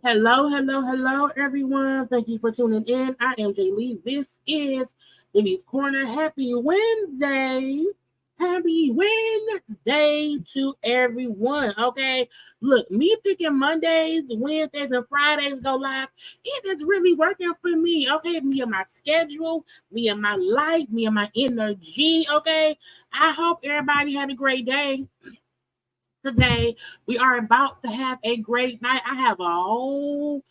Hello, everyone. Thank you for tuning in. I am Jaylee. This is JayLeesCorner. Happy Wednesday. Happy Wednesday to everyone. Okay. Look, me picking Mondays, Wednesdays, and Fridays go live. It is really working for me. Okay. Me and my schedule, me and my life, me and my energy. Okay. I hope everybody had a great day. Today we are about to have a great night. I have a whole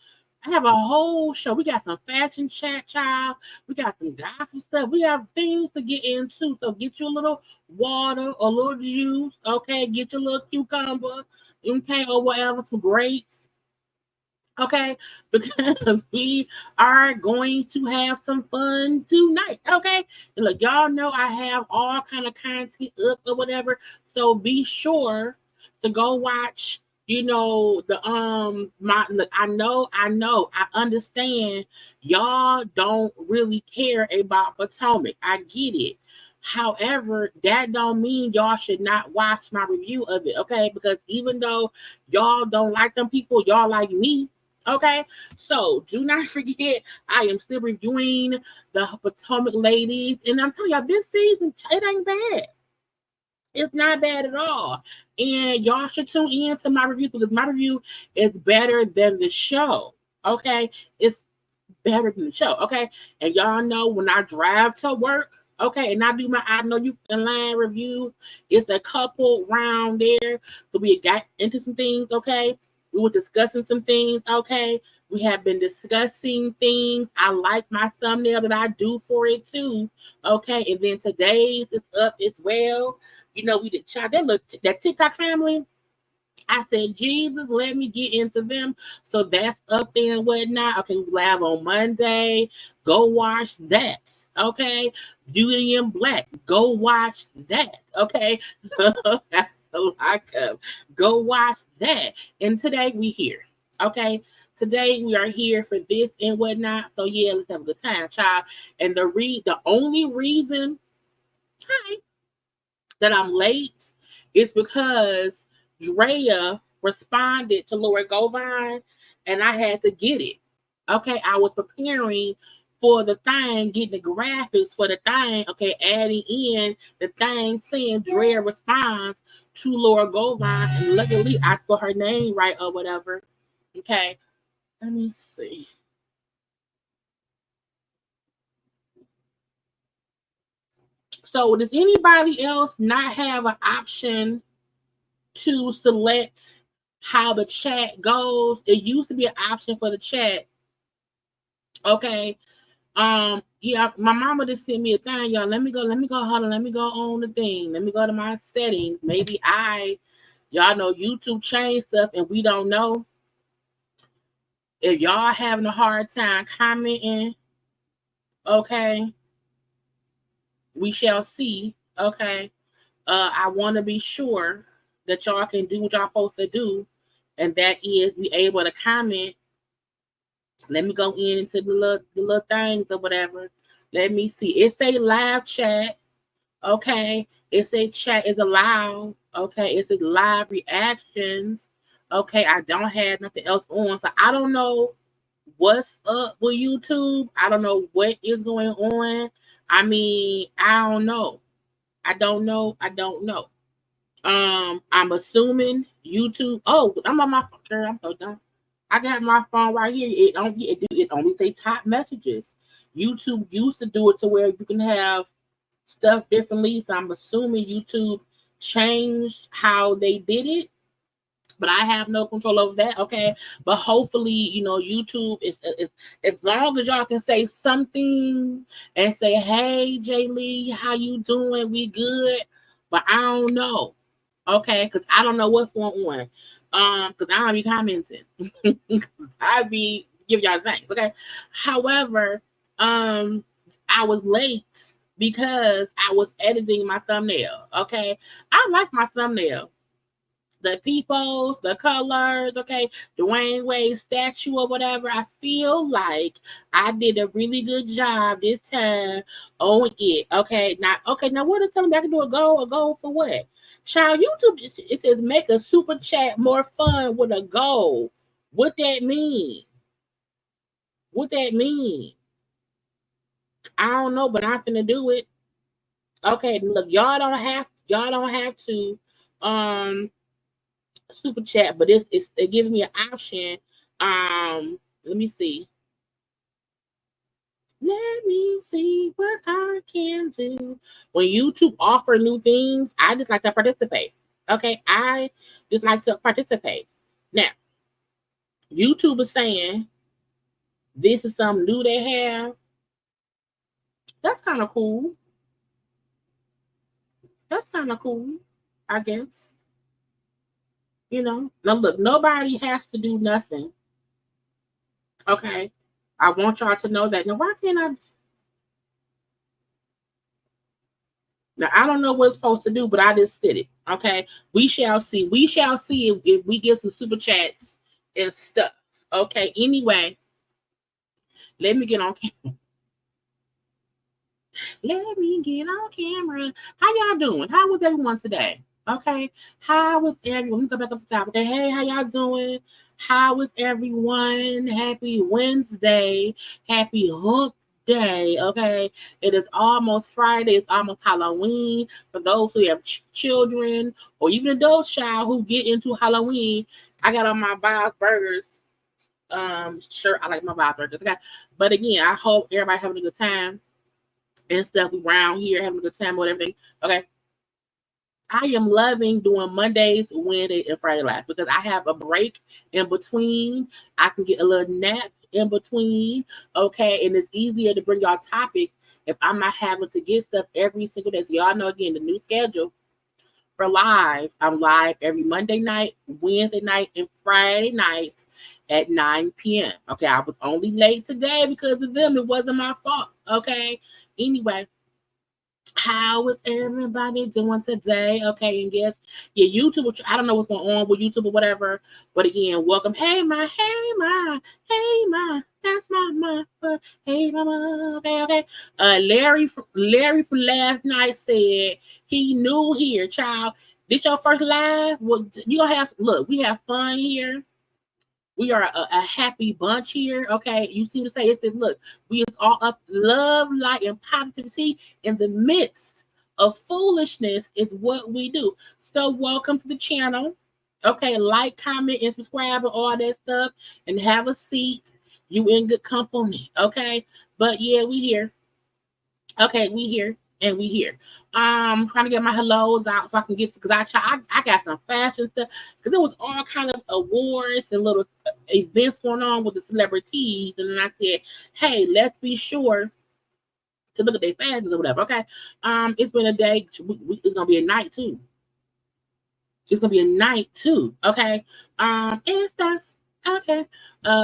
show. We got some fashion chat, child. We got some gossip stuff. We have things to get into. So get you a little water, a little juice, okay? Get your little cucumber, okay, or whatever, some grapes. Okay, because we are going to have some fun tonight. Okay, and look, y'all know I have all kind of content up or whatever. So be sure to go watch. I understand y'all don't really care about Potomac. I get it. However, that don't mean y'all should not watch my review of it, okay? Because even though y'all don't like them people, y'all like me. Okay, so do not forget, I am still reviewing the Potomac ladies, and I'm telling y'all, this season, it ain't bad. It's not bad at all. And y'all should tune in to my review because my review is better than the show. Okay, it's better than the show. Okay, and y'all know when I drive to work, okay, and I know you in line reviews, it's a couple round there. So we got into some things, okay. We were discussing some things, okay. We have been discussing things. I like my thumbnail that I do for it too, okay. And then today's is up as well. We did try that TikTok family. I said, Jesus, let me get into them. So that's up there and whatnot. Okay, we live on Monday. Go watch that. Okay. Beauty in Black. Go watch that. Okay. That's a lockup. Go watch that. And today we here. Okay. Today we are here for this and whatnot. So yeah, let's have a good time, child. And the only reason that I'm late is because Draya responded to Lord Govan, and I had to get it. Okay, I was preparing for the thing, getting the graphics for the thing. Okay, adding in the thing saying Draya responds to Lord Govan, and luckily I spelled her name right or whatever. Okay, let me see. So does anybody else not have an option to select how the chat goes? It used to be an option for the chat. Okay. Yeah, my mama just sent me a thing, y'all. Let me go, hold on, let me go on the thing. Let me go to my settings. Maybe y'all know YouTube changed stuff and we don't know. If y'all having a hard time commenting, okay, we shall see. Okay. I want to be sure that y'all can do what y'all supposed to do, and that is be able to comment. Let me go into the little things or whatever. Let me see. It's a live chat. Okay. It's a chat is allowed. Okay. It's a live reactions. Okay. I don't have nothing else on. So I don't know what's up with YouTube. I don't know what is going on. I mean, I don't know. I don't know. I'm assuming YouTube. Oh, I'm on my phone. I'm so dumb. I got my phone right here. It only say top messages. YouTube used to do it to where you can have stuff differently. So I'm assuming YouTube changed how they did it, but I have no control over that. Okay, but hopefully, YouTube is as long as y'all can say something and say, "Hey, Jaylee, how you doing? We good?" But I don't know. Okay, because I don't know what's going on. Because I don't be commenting. Because I be giving y'all things. Okay. However, I was late because I was editing my thumbnail. Okay. I like my thumbnail. The peoples, the colors, okay, Dwyane Wade statue or whatever. I feel like I did a really good job this time on it. Okay, now what is something I can do? A goal for what? Child, YouTube, it says make a super chat more fun with a goal. What that mean? What that mean? I don't know, but I'm finna do it. Okay, look, y'all don't have to super chat, but it's giving me an option. Let me see. Let me see what I can do. When YouTube offer new things, I just like to participate. Okay, I just like to participate. Now, YouTube is saying this is something new they have. That's kind of cool. That's kind of cool, I guess. Now look, nobody has to do nothing. Okay, I want y'all to know that. Now, why can't I? Now I don't know what it's supposed to do, but I just said it. Okay, we shall see. We shall see if we get some super chats and stuff. Okay. Anyway, let me get on. Let me get on camera. How y'all doing? How was everyone today? Okay. How was everyone? Let me go back up to the top. Okay. Hey, how y'all doing? How is everyone? Happy Wednesday. Happy hump day. Okay. It is almost Friday. It's almost Halloween. For those who have children or even adult child who get into Halloween, I got on my Bob's Burgers shirt. I like my Bob's Burgers. Okay. But again, I hope everybody having a good time and stuff around here, having a good time with everything. Okay. I am loving doing Mondays, Wednesdays, and Friday live because I have a break in between. I can get a little nap in between. Okay. And it's easier to bring y'all topics if I'm not having to get stuff every single day. So y'all know again the new schedule for lives. I'm live every Monday night, Wednesday night, and Friday night at 9 p.m. Okay. I was only late today because of them. It wasn't my fault. Okay. Anyway, how is everybody doing today? Okay, and guess YouTube. I don't know what's going on with YouTube or whatever, but again, welcome. Hey my, that's my. Hey mama, okay. Larry from last night said he new here, child. This your first live? Well, you gonna have look. We have fun here. We are a happy bunch here. Okay. You see what I say? It says, look, we is all up love, light, and positivity in the midst of foolishness is what we do. So welcome to the channel. Okay, like, comment, and subscribe and all that stuff. And have a seat. You in good company. Okay. But yeah, we here. Okay, we here. And we here. Trying to get my hellos out so I can get, because I got some fashion stuff, because there was all kind of awards and little events going on with the celebrities, and then I said, hey, let's be sure to look at their fashions or whatever. Okay, it's been a day. It's gonna be a night too. It's gonna be a night too. Okay, and stuff. Okay.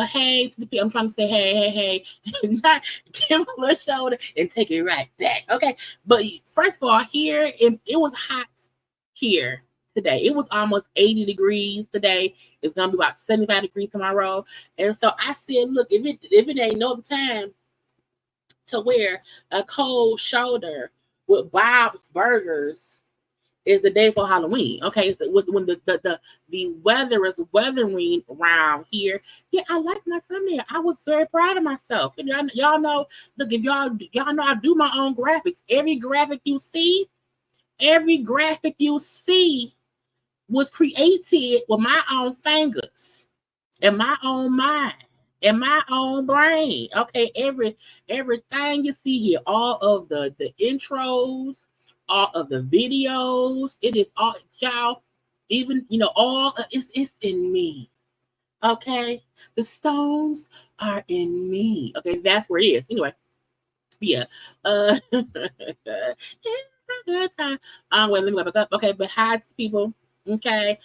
Hey to the people. I'm trying to say hey. Not give them a shoulder and take it right back. Okay. But first of all, here it was hot here today. It was almost 80 degrees today. It's gonna be about 75 degrees tomorrow. And so I said, look, if it ain't no time to wear a cold shoulder with Bob's Burgers, is the day for Halloween. Okay, so when the weather is weathering around here, yeah, I like my thumbnail. I was very proud of myself. And y'all know, look, if y'all know I do my own graphics. Every graphic you see was created with my own fingers and my own mind and my own brain. Okay, everything you see here, all of the intros, all of the videos, it is all, y'all, even, all it's in me. Okay, the stones are in me. Okay, that's where it is. Anyway, yeah, it's a good time. Wait, let me go back up. Okay, but hi to people. Okay,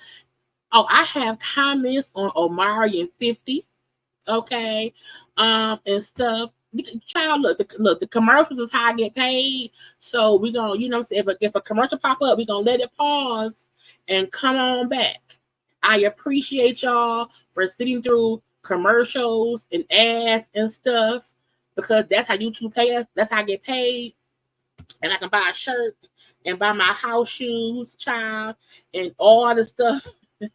oh, I have comments on Omari and 50. Okay, and stuff. Child, look, the commercials is how I get paid. So we're gonna, if a commercial pop up, we're gonna let it pause and come on back. I appreciate y'all for sitting through commercials and ads and stuff, because that's how YouTube pay us. That's how I get paid. And I can buy a shirt and buy my house shoes, child, and all the stuff that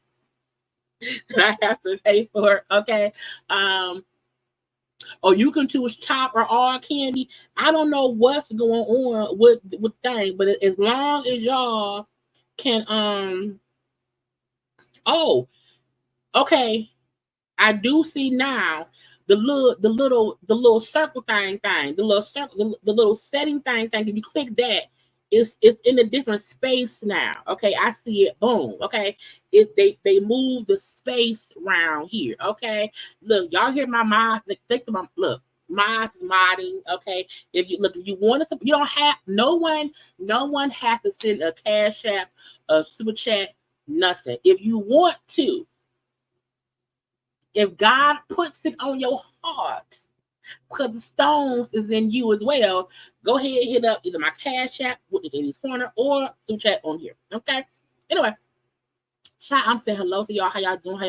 I have to pay for. Okay. Or you can choose top or all candy. I don't know what's going on with thing, but as long as y'all can oh, okay. I do see now the little circle thing, the little circle, the little setting thing. If you click that, it's in a different space now. Okay, I see it. Boom. Okay, they move the space around here. Okay, look, y'all hear my mind? Think about, look, mine's modding. Okay, if you want to, you don't have, no one has to send a Cash App, a super chat, nothing. If you want to, if God puts it on your heart, because the stones is in you as well, go ahead and hit up either my Cash App with the JayLeesCorner or some chat on here. Okay. Anyway, chat, I'm saying hello to y'all. How y'all doing?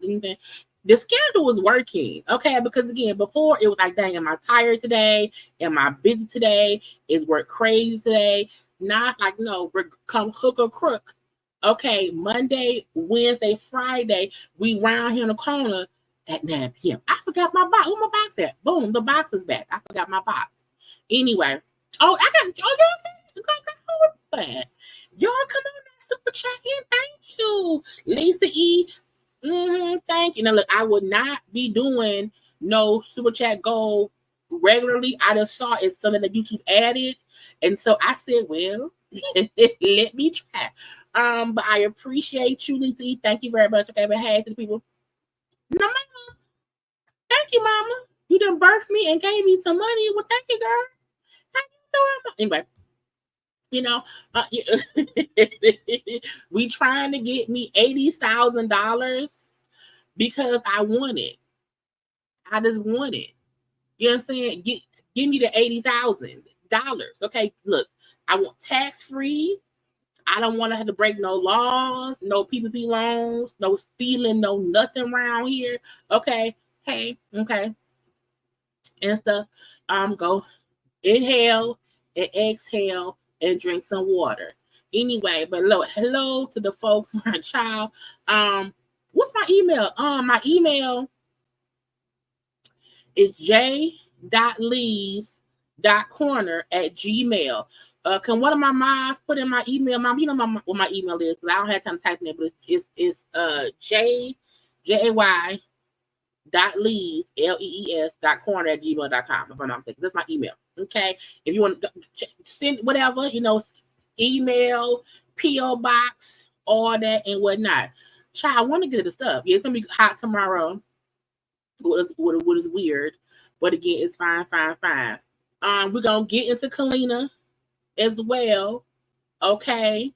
Anything? The schedule was working. Okay, because again, before it was like, dang, am I tired today? Am I busy today? Is work crazy today? Not like, no, come hook or crook. Okay, Monday, Wednesday, Friday, we round here in the corner at 9 p.m. I forgot my box. Where my box at? Boom, the box is back. I forgot my box. Anyway, y'all come on, super chat in. Thank you, Lisa E. Thank you. Now look, I would not be doing no super chat goal regularly. I just saw it's something that YouTube added, and so I said, well, let me try. But I appreciate you, Lisa E. Thank you very much. Okay, but hey to the people. No, mama. Thank you, mama. You done birthed me and gave me some money. Well, thank you, girl. How you doing? Anyway, we trying to get me $80,000 because I want it. I just want it. You know what I'm saying? Give me the $80,000. Okay, look, I want tax-free. I don't want to have to break no laws, no PPP loans, no stealing, no nothing around here. Okay, hey, okay, and stuff. Go inhale and exhale and drink some water. Anyway, but look, hello to the folks who are child. What's my email? My email is j.lees.corner@gmail. Can one of my moms put in my email? Mom, you know what my email is, because I don't have time to type in it, but it's JayY .lees.corner@gmail.com, if I'm not mistaken. That's my email. Okay. If you want to send whatever, email, P.O. box, all that and whatnot. Child, I want to get the stuff. Yeah, it's gonna be hot tomorrow. What is weird, but again, it's fine. We're gonna get into Kalina as well. Okay.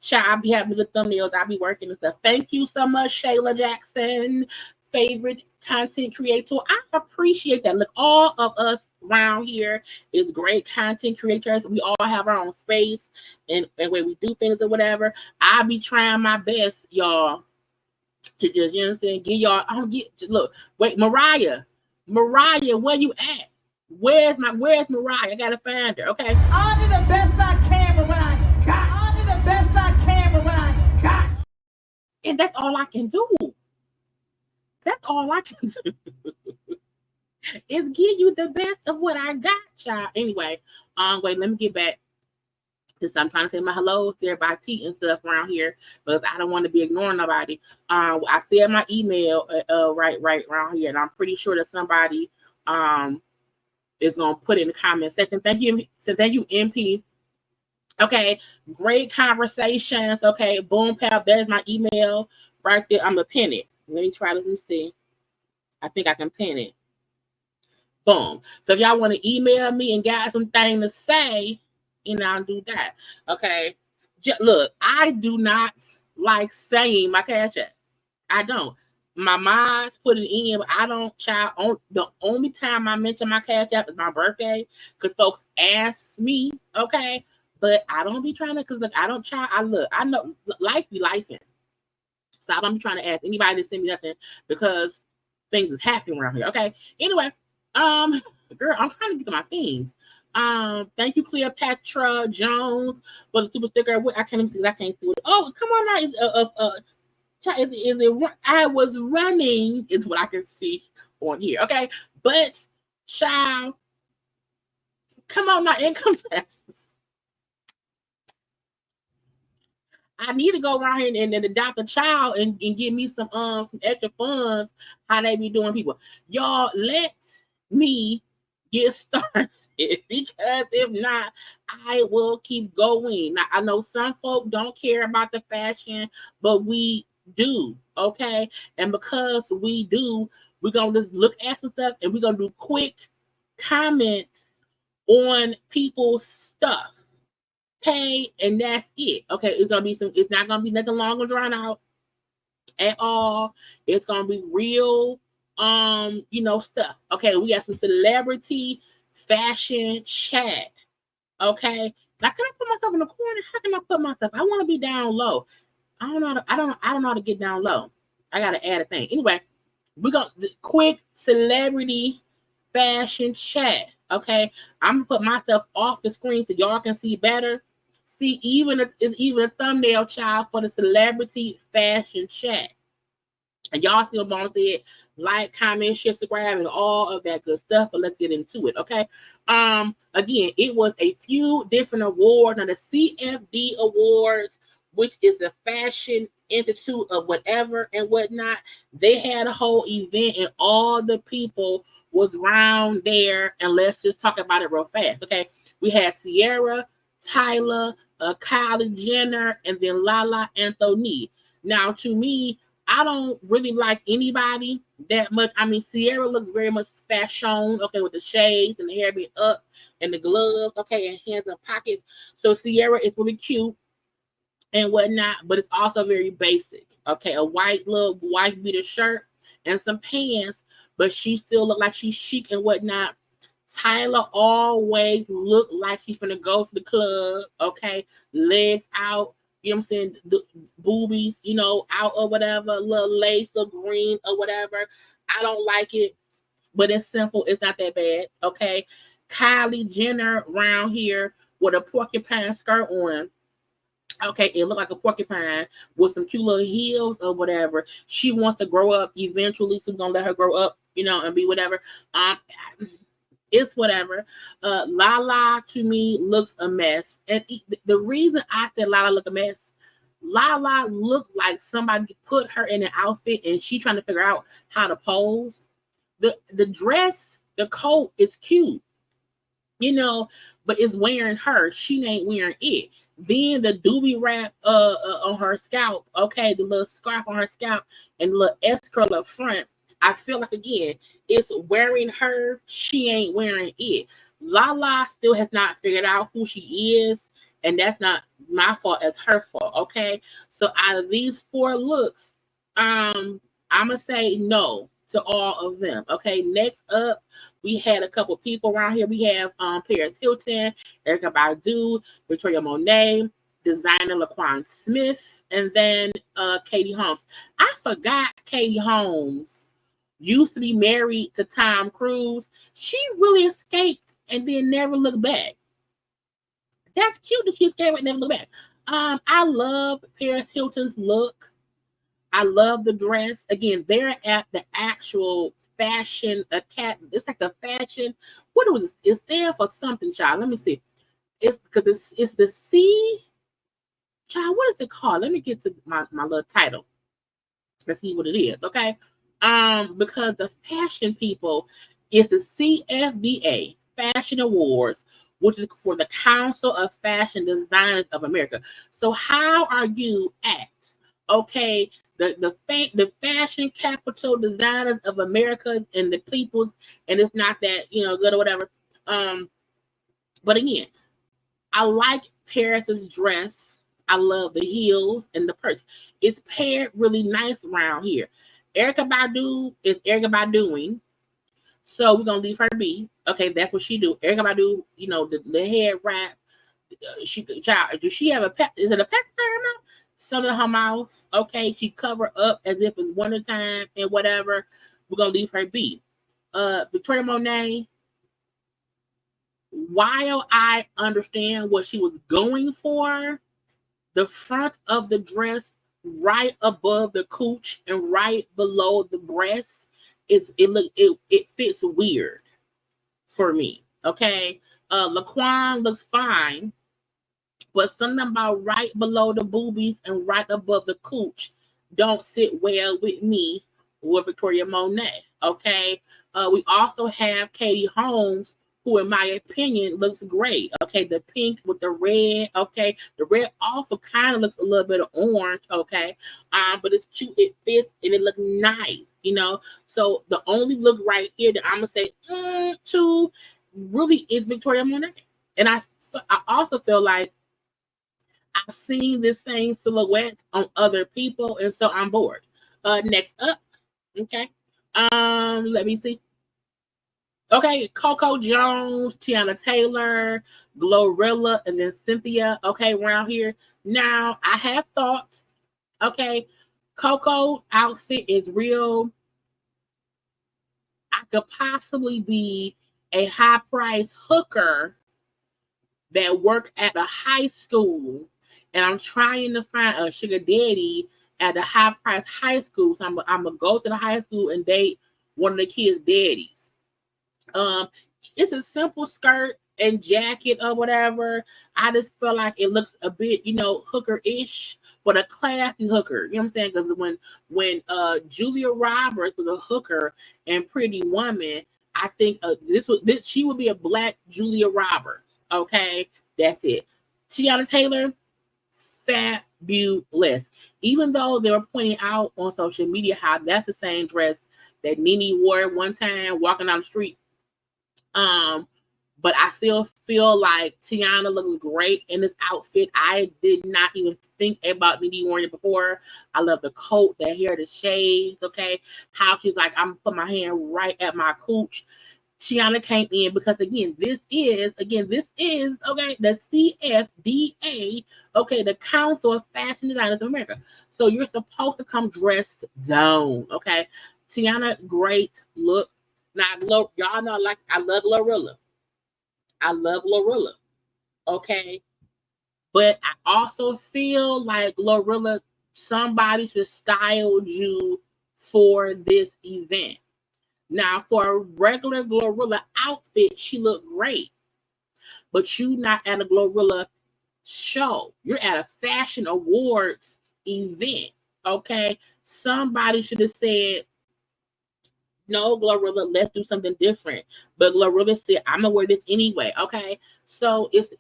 Child, I'll be having the thumbnails. I'll be working and stuff. Thank you so much, Shayla Jackson, favorite content creator. I appreciate that. Look, all of us around here is great content creators. We all have our own space and when we do things or whatever. I'll be trying my best, y'all, to just, you know what I'm saying, give y'all, look, wait, Mariah, where you at? Where's Mariah? I gotta find her, okay? I'll do the best I can with what I got. I'll do the best I can with what I got. And that's all I can do. That's all I can do. Is give you the best of what I got, child. Anyway, wait, let me get back. Because I'm trying to say my hellos to everybody and stuff around here, because I don't want to be ignoring nobody. I said my email right around here, and I'm pretty sure that somebody is gonna put in the comment section. Thank you, MP. Okay, great conversations. Okay, boom, pal. There's my email right there. I'm gonna pin it. Let me try. Let me see. I think I can pin it. Boom. So if y'all want to email me and got something to say, I'll do that. Okay. Look, I do not like saying my cash app. I don't. My mom's put it in, but I don't. Child, the only time I mention my cash app is my birthday, because folks ask me. Okay, but I don't be trying to. Because look, I don't try. I know life be lifing, so I don't be trying to ask anybody to send me nothing, because things is happening around here. Okay. Anyway, girl, I'm trying to get to my things. Thank you, Cleopatra Jones, for the super sticker. I can't even see. I can't see what. Oh, come on now. I was running, is what I can see on here. Okay, but child, come on now, income taxes. I need to go around here and adopt a child and give me some extra funds. How they be doing, people? Y'all, let me get started, because if not, I will keep going. Now, I know some folk don't care about the fashion, but we do, okay? And because we do, we're gonna just look at some stuff and we're gonna do quick comments on people's stuff. Okay, and that's it. Okay, it's not gonna be nothing long and drawn out at all. It's gonna be real stuff. Okay, we got some celebrity fashion chat. Okay, now can I put myself in the corner? How can I put myself? I want to be down low. I don't know how to get down low. I gotta add a thing. Anyway, we're gonna quick celebrity fashion chat. Okay, I'm gonna put myself off the screen so y'all can see better. See, it's even a thumbnail, child, for the celebrity fashion chat. And y'all still want to say like, comment, share, subscribe, and all of that good stuff. But let's get into it, okay? Again, it was a few different awards. Now, the CFD Awards, which is the Fashion Institute of whatever and whatnot, they had a whole event, and all the people was around there. And let's just talk about it real fast, okay? We had Sierra, Tyler, Kylie Jenner, and then Lala Anthony. Now, to me, I don't really like anybody that much. I mean, Sierra looks very much fashion, okay, with the shades and the hair being up and the gloves, okay, and hands and pockets. So Sierra is really cute and whatnot, but it's also very basic, okay? A white beater shirt and some pants, but she still look like she's chic and whatnot. Tyler always looked like she's gonna go to the club, okay? Legs out. You know what I'm saying? The boobies, out or whatever, a little lace or green or whatever. I don't like it, but it's simple. It's not that bad, okay? Kylie Jenner around here with a porcupine skirt on. Okay, it looked like a porcupine with some cute little heels or whatever. She wants to grow up eventually, so we're gonna let her grow up, and be whatever. It's whatever. Lala to me looks a mess, and the reason I said Lala look a mess, Lala looked like somebody put her in an outfit and she trying to figure out how to pose. The dress, the coat is cute, you know, but it's wearing her. She ain't wearing it. Then the doobie wrap on her scalp, okay, the little scarf on her scalp and the little S curl up front. I feel like again, it's wearing her. She ain't wearing it. Lala still has not figured out who she is, and that's not my fault as her fault. Okay, so out of these four looks, I'm gonna say no to all of them. Okay, next up, we had a couple people around here. We have Paris Hilton, Erykah Badu, Victoria Monet, designer Laquan Smith, and then Katie Holmes. I forgot Katie Holmes used to be married to Tom Cruise. She really escaped and then never looked back. That's cute that she escaped and never looked back. I love Paris Hilton's look. I love the dress. Again, they're at the actual fashion academy. It's like the fashion. What was it? It's there for something, child. Let me see. It's because it's the C. Child, what is it called? Let me get to my little title. Let's see what it is. Okay. Because the fashion people is the CFDA Fashion Awards, which is for the Council of Fashion Designers of America. So how are you at? Okay, the fashion capital designers of America and the peoples, and it's not that good or whatever. But again, I like Paris's dress. I love the heels and the purse. It's paired really nice around here. Erykah Badu is Erykah Baduing, so we're gonna leave her be. Okay, that's what she do. Erykah Badu, the head wrap. Does she have a pet? Is it a pet in her mouth? Some in her mouth. Okay, she cover up as if it's wintertime and whatever. We're gonna leave her be. Victoria Monet. While I understand what she was going for, the front of the dress, right above the cooch and right below the breast, it fits weird for me. Okay, Laquan looks fine, but something about right below the boobies and right above the cooch don't sit well with me or Victoria Monet. Okay, we also have Katie Holmes, who, in my opinion, looks great. Okay, the pink with the red. Okay, the red also kind of looks a little bit of orange. Okay, but it's cute. It fits and it looks nice. So the only look right here that I'm gonna say to really is Victoria Monet, and I also feel like I've seen this same silhouette on other people, and so I'm bored. Next up, okay. Let me see. Okay, Coco Jones, Tiana Taylor, Glorilla, and then Cynthia. Okay, around here. Now, I have thoughts. Okay, Coco outfit is real. I could possibly be a high price hooker that work at a high school, and I'm trying to find a sugar daddy at a high price high school. So I'm gonna go to the high school and date one of the kids' daddies. It's a simple skirt and jacket or whatever. I just feel like it looks a bit, hooker-ish, but a classy hooker. You know what I'm saying? Because when Julia Roberts was a hooker and Pretty Woman, I think she would be a black Julia Roberts. Okay, that's it. Tiana Taylor, fabulous. Even though they were pointing out on social media how that's the same dress that Nene wore one time walking down the street. But I still feel like Tiana looks great in this outfit. I did not even think about Nene wearing it before. I love the coat, the hair, the shades. Okay, how she's like, I'm gonna put my hand right at my cooch. Tiana came in because this is okay, the CFDA, okay, the Council of Fashion Designers of America. So you're supposed to come dressed down, okay. Tiana, great look. Now, y'all know, like, I love Glorilla. Okay. But I also feel like Glorilla, somebody should style you for this event. Now, for a regular Glorilla outfit, she looked great. But you not at a Glorilla show. You're at a fashion awards event. Okay. Somebody should have said, no, Glorilla, let's do something different. But Glorilla said, I'm gonna wear this anyway. Okay. So it's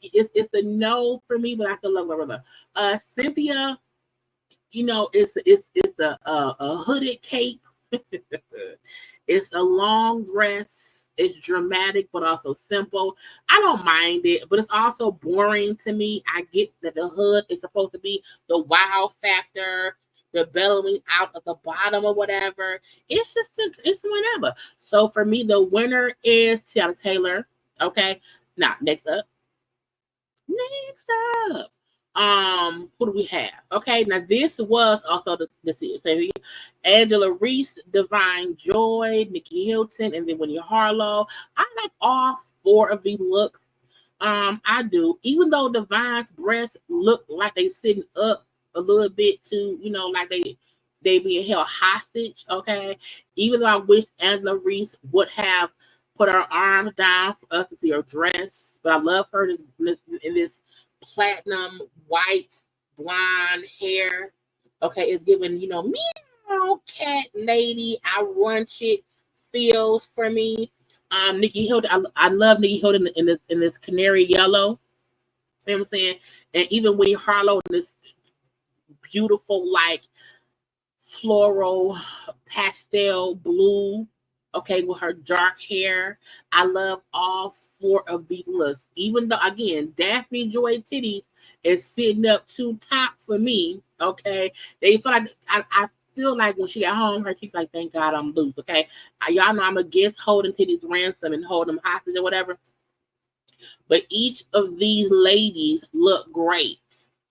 a no for me, but I still love Glorilla. Cynthia, it's a hooded cape. It's a long dress. It's dramatic, but also simple. I don't mind it, but it's also boring to me. I get that the hood is supposed to be the wow factor, the bellowing out of the bottom or whatever. It's whatever. So for me, the winner is Tiana Taylor. Okay. Now, Next up. Who do we have? Okay, now this was also the same. Angela Reese, Divine Joy, Nikki Hilton, and then Winnie Harlow. I like all four of these looks. I do. Even though Divine's breasts look like they sitting up a little bit too, like they being held hostage. Okay. Even though I wish Angela Reese would have put her arms down for us to see her dress, but I love her in this platinum white blonde hair. Okay, it's giving meow cat lady. I run shit feels for me. Nikki Hilton, I love Nikki Hilton in this canary yellow. You know what I'm saying? And even Winnie Harlow in this beautiful like floral pastel blue. Okay, with her dark hair. I love all four of these looks. Even though, again, Daphne Joy titties is sitting up too top for me. Okay, they feel like I feel like when she got home, her titties like, thank God I'm loose. Okay, y'all know I'm against holding titties ransom and holding them hostage or whatever. But each of these ladies look great.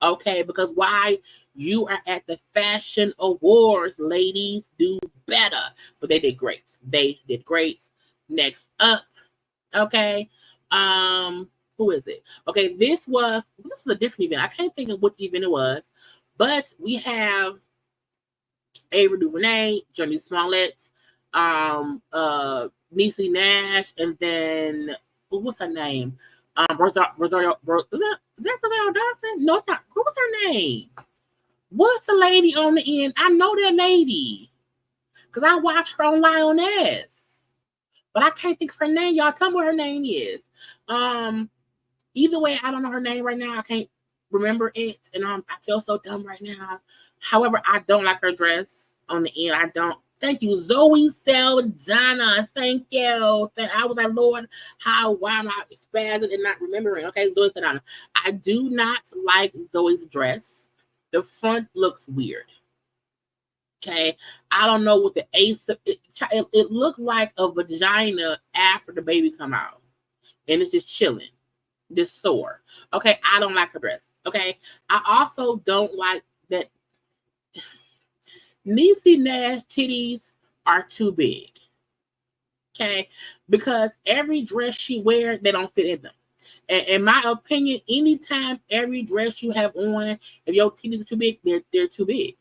Okay, because why? You are at the fashion awards, ladies. Do better. But they did great. They did great. Next up, okay. Who is it? Okay, this was a different event. I can't think of what event it was, but we have Avery DuVernay, Journey Smollett, Niecy Nash, and then what's her name? Rosario, is that Rosario Dawson? No, it's not. What was her name? What's the lady on the end? I know that lady because I watched her on Lioness, but I can't think of her name. Y'all tell me what her name is. Either way, I don't know her name right now. I can't remember it, and I feel so dumb right now. However, I don't like her dress on the end. I don't. Thank you, Zoe Saldana. Thank you. I was like, Lord, why am I spazzing and not remembering? Okay, Zoe Saldana. I do not like Zoe's dress. The front looks weird. Okay, I don't know what the ace. It looked like a vagina after the baby come out, and it's just chilling, just sore. Okay, I don't like her dress. Okay, I also don't like that Niecy Nash titties are too big. Okay, because every dress she wears, they don't fit in them. And in my opinion, anytime every dress you have on, if your titties are too big, they're too big.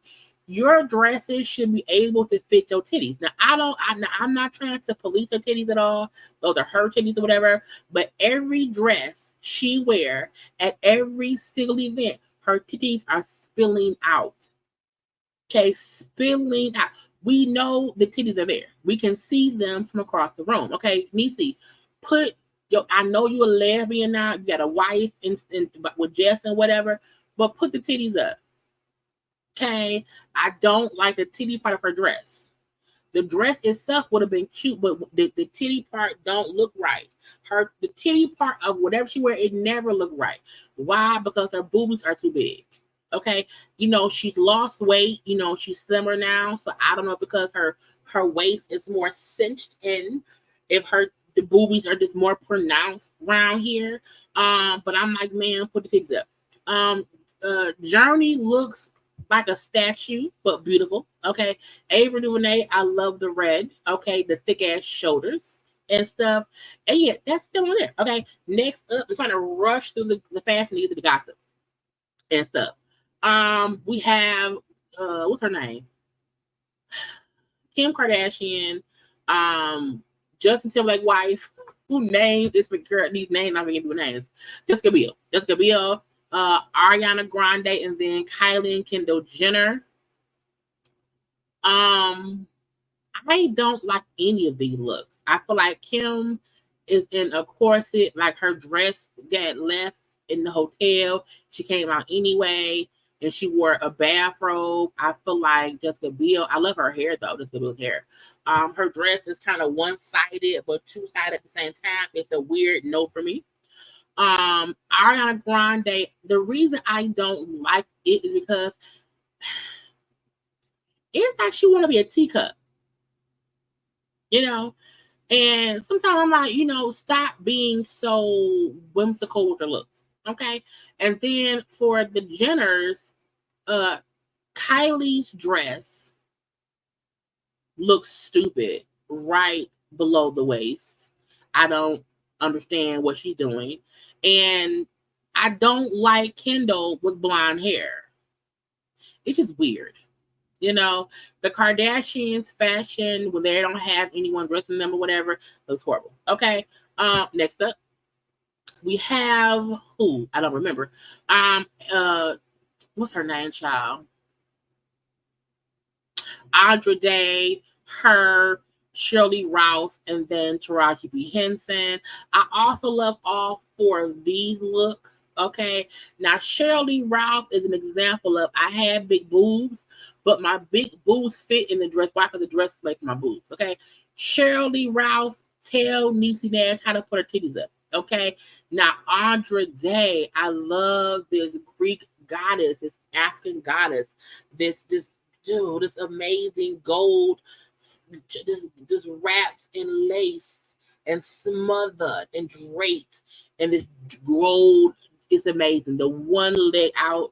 Your dresses should be able to fit your titties. Now, I'm not trying to police her titties at all. Those are her titties or whatever. But every dress she wear at every single event, her titties are spilling out. Okay, spilling out. We know the titties are there. We can see them from across the room. Okay, Niecy, I know you're a lesbian now. You got a wife with Jess and whatever, but put the titties up. Okay, I don't like the titty part of her dress. The dress itself would have been cute, but the titty part don't look right. The titty part of whatever she wear, it never looked right. Why? Because her boobies are too big. Okay, she's lost weight. She's slimmer now, so I don't know because her waist is more cinched in. If the boobies are just more pronounced around here. But I'm like, man, put the titties up. Journey looks like a statue, but beautiful. Okay, Avery DuVernay, I love the red. Okay, the thick ass shoulders and stuff. And yeah, that's still on there. Okay, next up, I'm trying to rush through the fashion news to the gossip and stuff. We have what's her name? Kim Kardashian, Justin Timberlake wife, who named this for these names, I'm gonna give you names. Jessica Biel, Ariana Grande, and then Kylie and Kendall Jenner. I don't like any of these looks. I feel like Kim is in a corset, like her dress got left in the hotel. She came out anyway, and she wore a bathrobe. I feel like Jessica Biel, I love her hair though, Jessica Biel's hair. Her dress is kind of one-sided, but two-sided at the same time. It's a weird no for me. Ariana Grande, the reason I don't like it is because it's like she want to be a teacup. And sometimes I'm like, stop being so whimsical with your looks, okay? And then for the Jenners, Kylie's dress looks stupid right below the waist. I don't understand what she's doing. And I don't like Kendall with blonde hair. It's just weird. The Kardashians fashion when they don't have anyone dressing them or whatever looks horrible. Okay. Next up, we have who? I don't remember. What's her name, child? Audra Day, her, Shirley Ralph, and then Taraji P. Henson. I also love all four of these looks. Okay. Now, Shirley Ralph is an example of I had big boobs, but my big boobs fit in the dress. Why? Because the dress is made for my boobs. Okay. Shirley Ralph, tell Niecy Nash how to put her titties up. Okay. Now, Audra Day, I love this Greek goddess, this African goddess, this amazing gold, this wrapped in lace and smothered and draped, and this gold is amazing. The one leg out,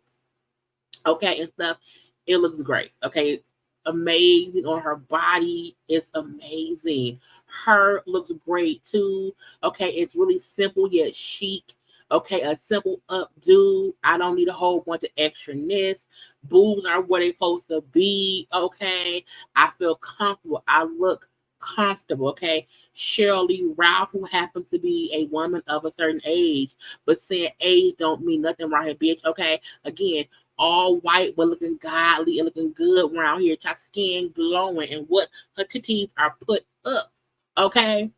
okay, and stuff. It looks great. Okay, it's amazing on her body. It's amazing. Her looks great too. Okay, it's really simple yet chic. Okay, a simple updo. I don't need a whole bunch of extraness. Boobs are where they're supposed to be. Okay, I feel comfortable. I look comfortable. Okay, Shirley Ralph, who happens to be a woman of a certain age, but saying age don't mean nothing right here, bitch. Okay, again, all white, but looking godly and looking good around here. Your skin glowing, and what her titties are put up. Okay.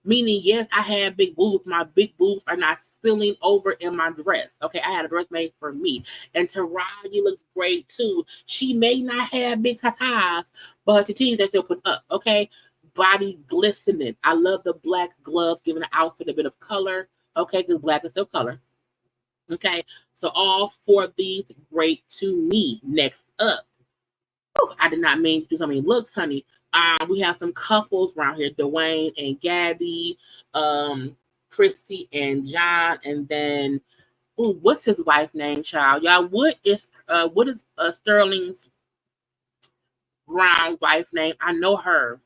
Meaning, yes, I have big boobs. My big boobs are not spilling over in my dress. Okay, I had a dress made for me. And Taraji looks great too. She may not have big tatas, but her titties are still put up. Okay, body glistening. I love the black gloves, giving the outfit a bit of color. Okay, because black is still color. Okay, so all four of these great to me. Next up, I did not mean to do so many looks, honey. We have some couples around here, Dwyane and Gabby, Christy and John, and then what's his wife name, child? Y'all, what is Sterling's Brown wife name? I know her,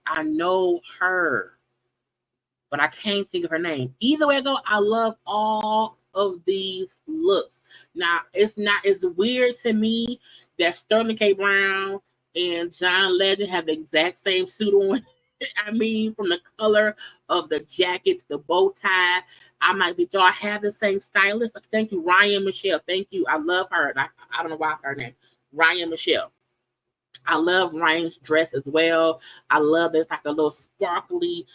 but I can't think of her name. Either way, though, I love all of these looks. Now, it's weird to me that Sterling K. Brown and John Legend have the exact same suit on. I mean, from the color of the jacket to the bow tie. I'm like, did y'all have the same stylist? Thank you, Ryan Michele. Thank you. I love her. I don't know why her name. Ryan Michele. I love Ryan's dress as well. I love there's like a little sparkly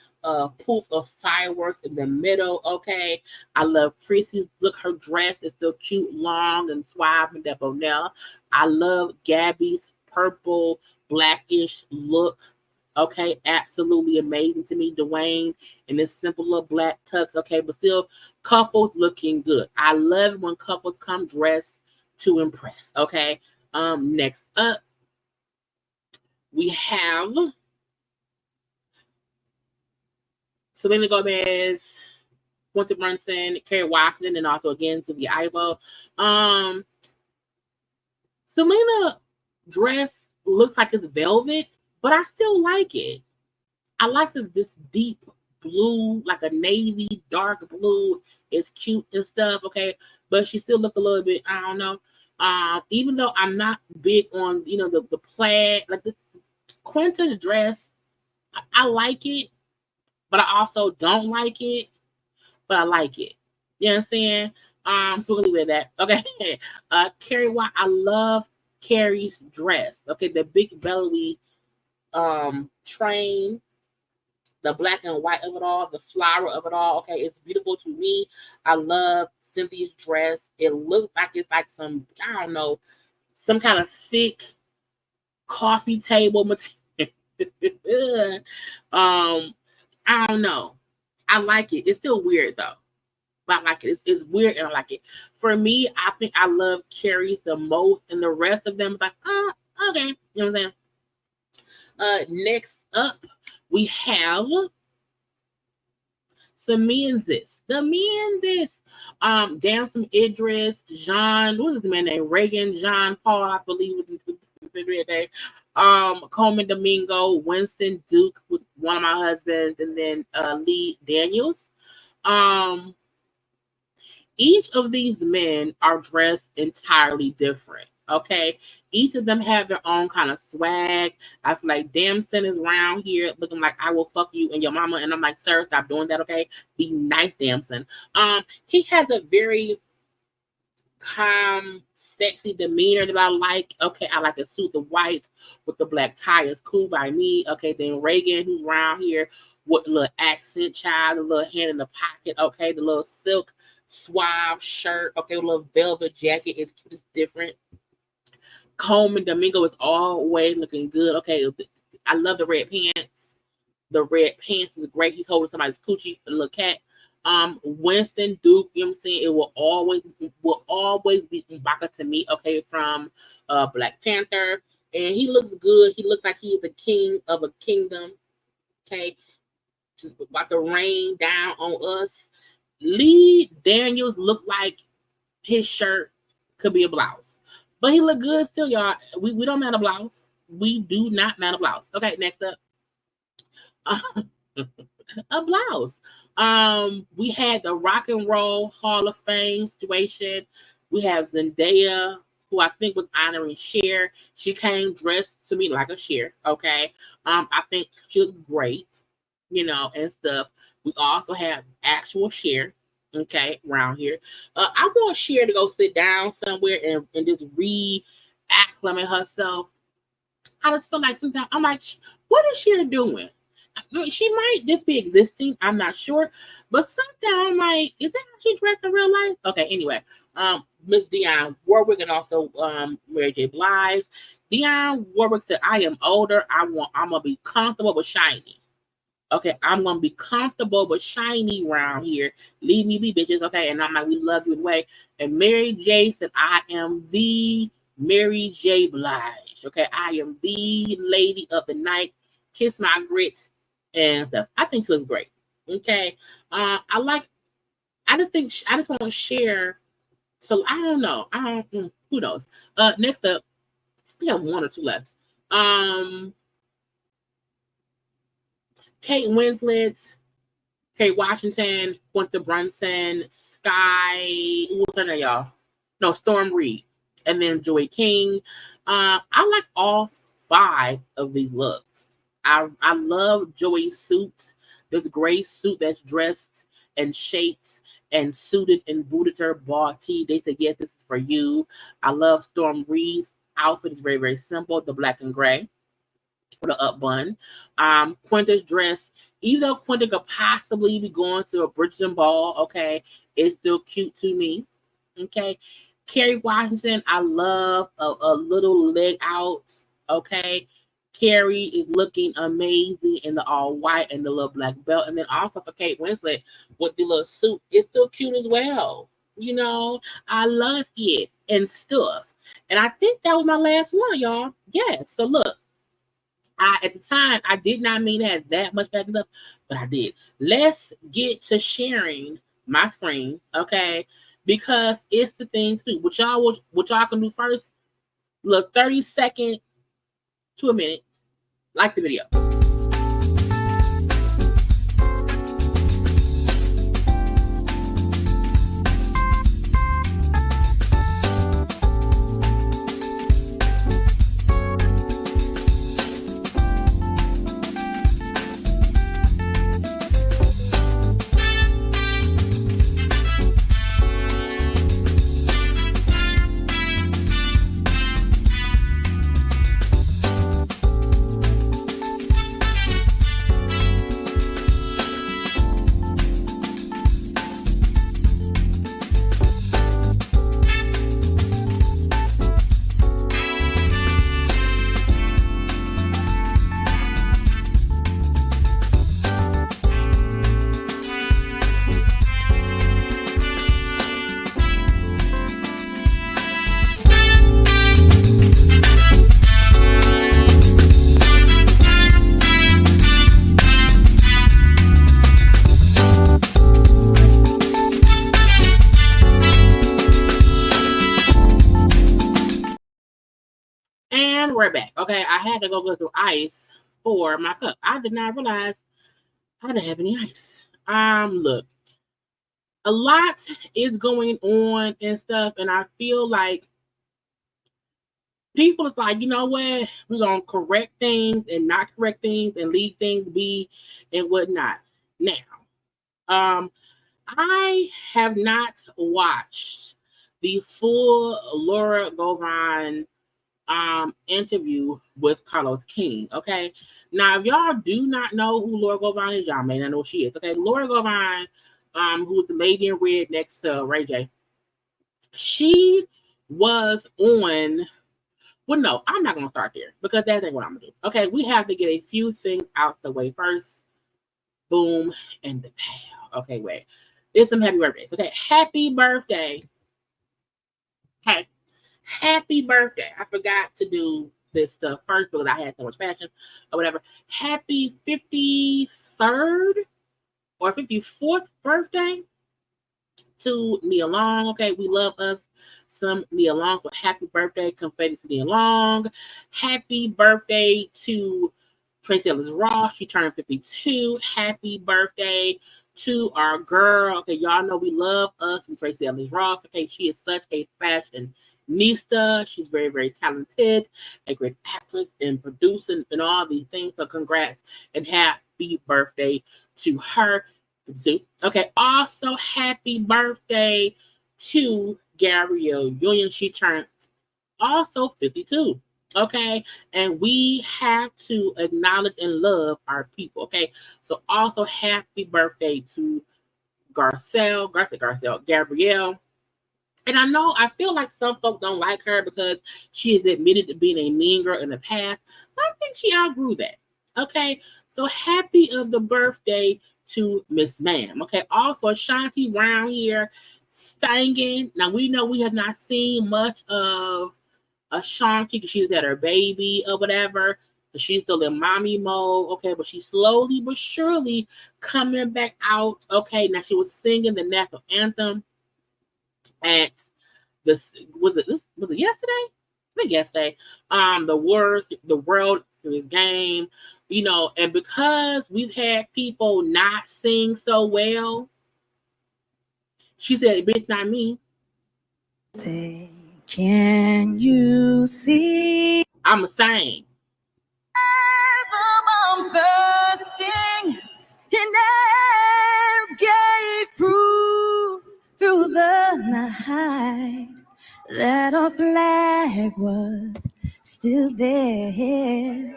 poof of fireworks in the middle. Okay. I love Chrissy's look. Her dress is still cute, long, and suave and debonair. I love Gabby's purple, blackish look. Okay, absolutely amazing to me. Dwyane in this simple little black tux. Okay, but still couples looking good. I love when couples come dressed to impress. Okay. Next up, we have Selena Gomez, Quinta Brunson, Kerry Washington, and also again Sylvia Ivo. Selena dress looks like it's velvet, but I still like it. I like this deep blue, like a navy, dark blue. It's cute and stuff, okay? But she still look a little bit, I don't know. Even though I'm not big on, the plaid, like the Quinta's dress, I like it, but I also don't like it, but I like it. You know what I'm saying? So we'll leave it at that. Okay. Carrie White, I love Carrie's dress. Okay, the big belly train, the black and white of it all, the flower of it all. Okay, it's beautiful to me. I love Cynthia's dress. It looks like it's like some, I don't know, some kind of thick coffee table material. I don't know. I like it. It's still weird though. But I like it. It's weird and I like it. For me, I think I love Carrie's the most, and the rest of them is like, okay. You know what I'm saying? Next up, we have some Menzies. The Menzies. Damson Idris, John, what is the man named? Reagan, John Paul, I believe was the day. Coleman Domingo, Winston Duke was one of my husbands, and then Lee Daniels. Each of these men are dressed entirely different. Okay, each of them have their own kind of swag. I feel like Damson is around here looking like I will fuck you and your mama, and I'm like, sir, stop doing that. Okay, be nice, Damson. He has a very calm, sexy demeanor that I like. Okay, I like the suit, the white with the black tie is cool by me. Okay, then Reagan, who's around here with the little accent child, the little hand in the pocket. Okay, the little silk suave shirt. Okay, with a little velvet jacket is different. Coleman Domingo is always looking good. Okay, I love the red pants. The red pants is great. He's holding somebody's coochie, a little cat. Winston Duke, you know what I'm saying? It will always be M'Baka to me, okay, from Black Panther. And he looks good. He looks like he is a king of a kingdom. Okay. Just about to rain down on us. Lee Daniels looked like his shirt could be a blouse. But he looked good still, y'all. We don't man a blouse. We do not man a blouse. Okay, next up. A blouse. We had the Rock and Roll Hall of Fame situation. We have Zendaya, who I think was honoring Cher. She came dressed to me like a Cher. Okay. I think she looked great, you know, and stuff. We also have actual Cher, okay, around here. I want Cher to go sit down somewhere and just re-acclimate herself. I just feel like sometimes I'm like, what is Cher doing? She might just be existing. I'm not sure. But sometimes I'm like, is that how she dressed in real life? Okay, anyway. Miss Dionne Warwick and also Mary J. Blige. Dionne Warwick said, I am older. I'm gonna be comfortable with shiny. Okay, I'm gonna be comfortable with shiny around here. Leave me be bitches. Okay, and I'm like, we love you anyway. And Mary J said, I am the Mary J. Blige. Okay, I am the lady of the night. Kiss my grits and stuff. I think she was great. Okay. I just want to share. So I don't know. Who knows? Next up, we have one or two left. Kate Winslet, Kate Washington, Quinta Brunson, Sky, what's her name, y'all? No, Storm Reed, and then Joy King. I like all 5 of these looks. I love Joey's suit. This gray suit that's dressed and shaped and suited and booted her ball tee. They said, yes, this is for you. I love Storm Reed's outfit. It's very, very simple. The black and gray with an up bun. Quinta's dress, even though Quinta could possibly be going to a Bridgerton ball, okay, it's still cute to me. Okay. Kerry Washington, I love a little leg out. Okay. Carrie is looking amazing in the all white and the little black belt. And then also for Kate Winslet with the little suit, it's still cute as well. You know, I love it and stuff. And I think that was my last one, y'all. Yes. So look, at the time, I did not mean to have that much bad stuff, but I did. Let's get to sharing my screen, okay? Because it's the thing too. What y'all can do first, look, 30 seconds to a minute. Like the video. Okay, I had to go get some ice for my cup. I did not realize I didn't have any ice. Look, a lot is going on and stuff, and I feel like people is like, you know what, we're gonna correct things and not correct things and leave things be and whatnot. Now, I have not watched the full Laura Govan interview with Carlos King. Okay. Now, if y'all do not know who Laura Govan is, y'all may not know who she is. Okay, Laura Govan, who was the lady in red next to Ray J. She was on. Well, no, I'm not gonna start there because that ain't what I'm gonna do. Okay, we have to get a few things out the way first. Boom and the pow. Okay, wait. There's some happy birthdays. Okay, happy birthday. Okay, happy birthday. I forgot to do this stuff first because I had so much passion or whatever. Happy 53rd or 54th birthday to Nia Long. Okay, we love us some Nia Long. So happy birthday, confetti to Nia Long. Happy birthday to Tracy Ellis Ross. She turned 52. Happy birthday to our girl. Okay, y'all know we love us from Tracy Ellis Ross. Okay, she is such a fashionista. She's very, very talented, a great actress and producing and all these things. So congrats and happy birthday to her. Okay, also happy birthday to Gabrielle Union. She turned also 52. Okay, and we have to acknowledge and love our people. Okay, so also happy birthday to Gabrielle. And I feel like some folks don't like her because she has admitted to being a mean girl in the past, but I think she outgrew that. Okay, so happy of the birthday to Miss Ma'am. Okay, also Ashanti Brown here singing. Now we know we have not seen much of Ashanti because she's had her baby or whatever. So she's still in mommy mode. Okay, but she's slowly but surely coming back out. Okay, now she was singing the national anthem at this was it yesterday? I think yesterday. The World Series game, and because we've had people not sing so well, she said, "Bitch, not me." Say, can you see? I'ma sing. The bombs bursting in air gave proof through the night that our flag was still there.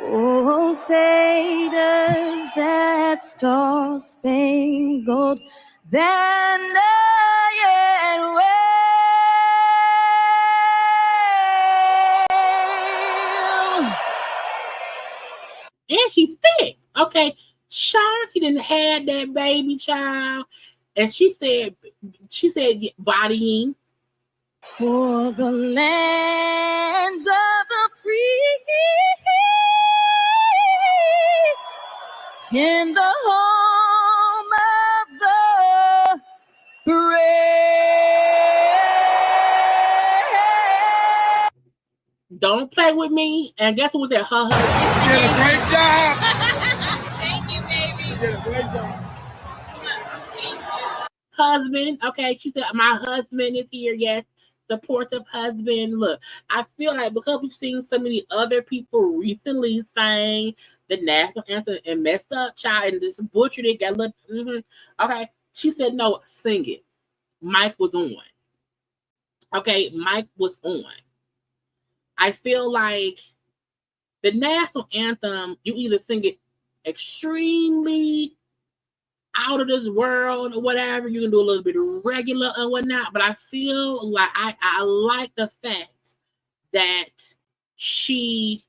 Oh, say does that star-spangled banner yet wave? And she's sick. Okay. Shanti didn't have that baby child. And she said bodying. For the land of the free in the home of the brave. Don't play with me. And guess what was that? Her husband. You did a great job. Thank you, baby. You did a great job. Husband. Okay. She said, my husband is here. Yes. Supportive husband. Look, I feel like because we've seen so many other people recently sing the national anthem and messed up, child, and just butchered it, got a little, Okay. She said, no, sing it. Mike was on. Okay. Mike was on. I feel like the national anthem, you either sing it extremely out of this world or whatever, you can do a little bit of regular or whatnot, but I feel like I like the fact that she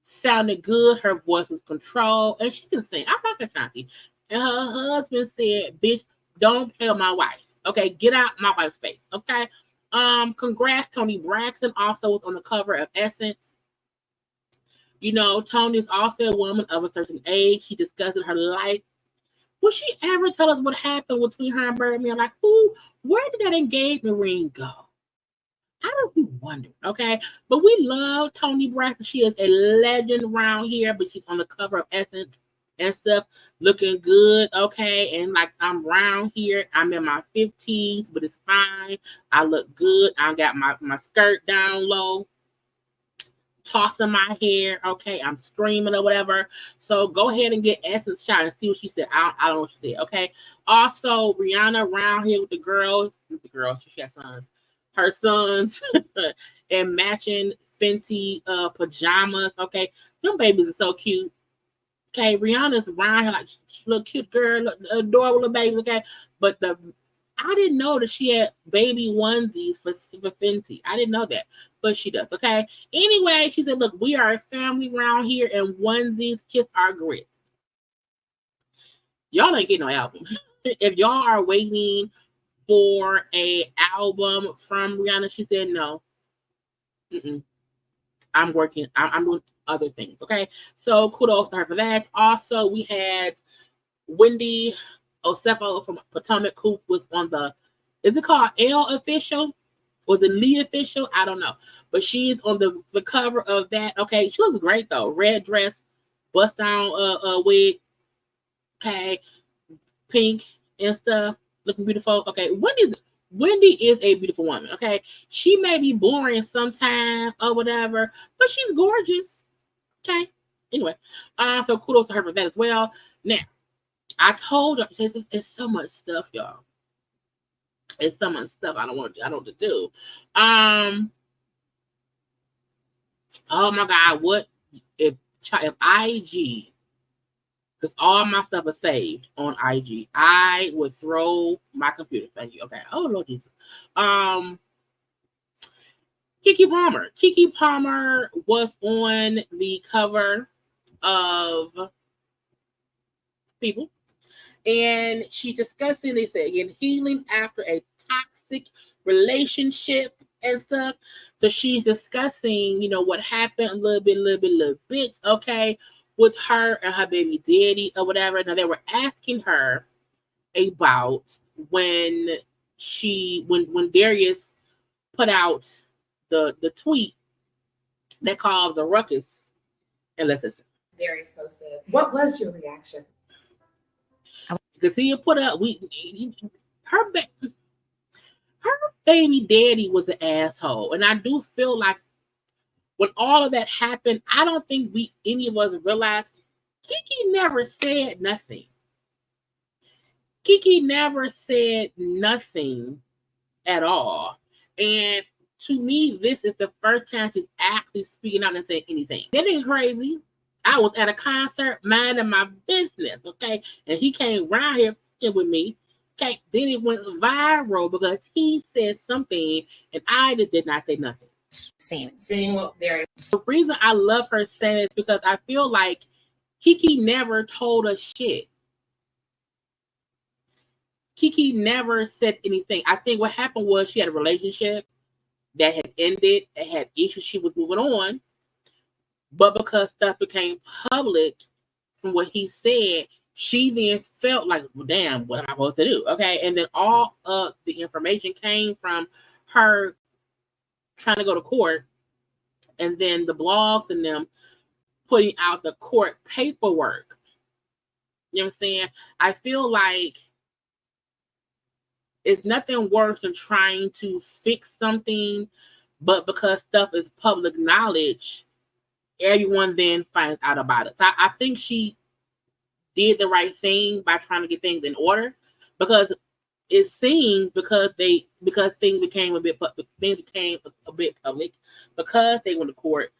sounded good, her voice was controlled, and she can sing. I like Ashanti. And her husband said, bitch, don't play with my wife. Okay, get out my wife's face. Okay. Congrats, Toni Braxton also was on the cover of Essence. Toni's also a woman of a certain age. She discusses her life. Will she ever tell us what happened between her and Birdman? Like, where did that engagement ring go? I don't be wondering, okay? But we love Toni Braxton. She is a legend around here, but she's on the cover of Essence and stuff, looking good, okay? And like I'm around here, I'm in my 50s, but it's fine. I look good. I got my skirt down low, tossing my hair, okay? I'm screaming or whatever. So go ahead and get Essence shot and see what she said. I don't know what she said, okay? Also, Rihanna around here with the girls, she has sons. Her sons and matching Fenty pajamas. Okay, them babies are so cute. Okay, Rihanna's around here like she little cute girl, adorable little baby. Okay, but I didn't know that she had baby onesies for Fenty. I didn't know that, but she does. Okay. Anyway, she said, "Look, we are a family around here, and onesies kiss our grits." Y'all ain't getting no album. If y'all are waiting for a album from Rihanna, she said no. I'm working. I'm doing other things. Okay, so kudos to her for that. Also, we had Wendy Osefo from Potomac, who was on the, is it called L Official or the Lee Official? I don't know, but she's on the cover of that. Okay, she looks great though. Red dress, bust down wig, okay, pink and stuff, looking beautiful. Okay, Wendy is a beautiful woman. Okay, she may be boring sometimes or whatever, but she's gorgeous. Okay, anyway, so kudos to her for that as well. Now, I told her it's so much stuff, y'all. It's so much stuff I don't want to do. Oh my God, what if IG? Because all my stuff is saved on IG. I would throw my computer. Thank you. Okay. Oh Lord Jesus. Keke Palmer. Keke Palmer was on the cover of People. And she's discussing, they say again, healing after a toxic relationship and stuff. So she's discussing, what happened a little bit, okay, with her and her baby daddy or whatever. Now they were asking her about when Darius put out the tweet that caused a ruckus. And let's listen. Darius posted. What was your reaction? Because he put up her baby daddy was an asshole, and I do feel like when all of that happened, I don't think any of us realized Keke never said nothing. Keke never said nothing at all, and to me, this is the first time she's actually speaking out and saying anything. That ain't crazy. I was at a concert minding my business, okay? And he came around here with me. Okay, then it went viral because he said something and I did not say nothing. Seeing what there. The reason I love her saying it is because I feel like Keke never told us shit. Keke never said anything. I think what happened was she had a relationship that had ended, it had issues, she was moving on. But because stuff became public from what he said, she then felt like, well, damn, what am I supposed to do? Okay. And then all of the information came from her trying to go to court. And then the blogs and them putting out the court paperwork. You know what I'm saying? I feel like it's nothing worse than trying to fix something, but because stuff is public knowledge, everyone then finds out about it. So I think she did the right thing by trying to get things in order, because it seems because things became a bit public, because they went to court,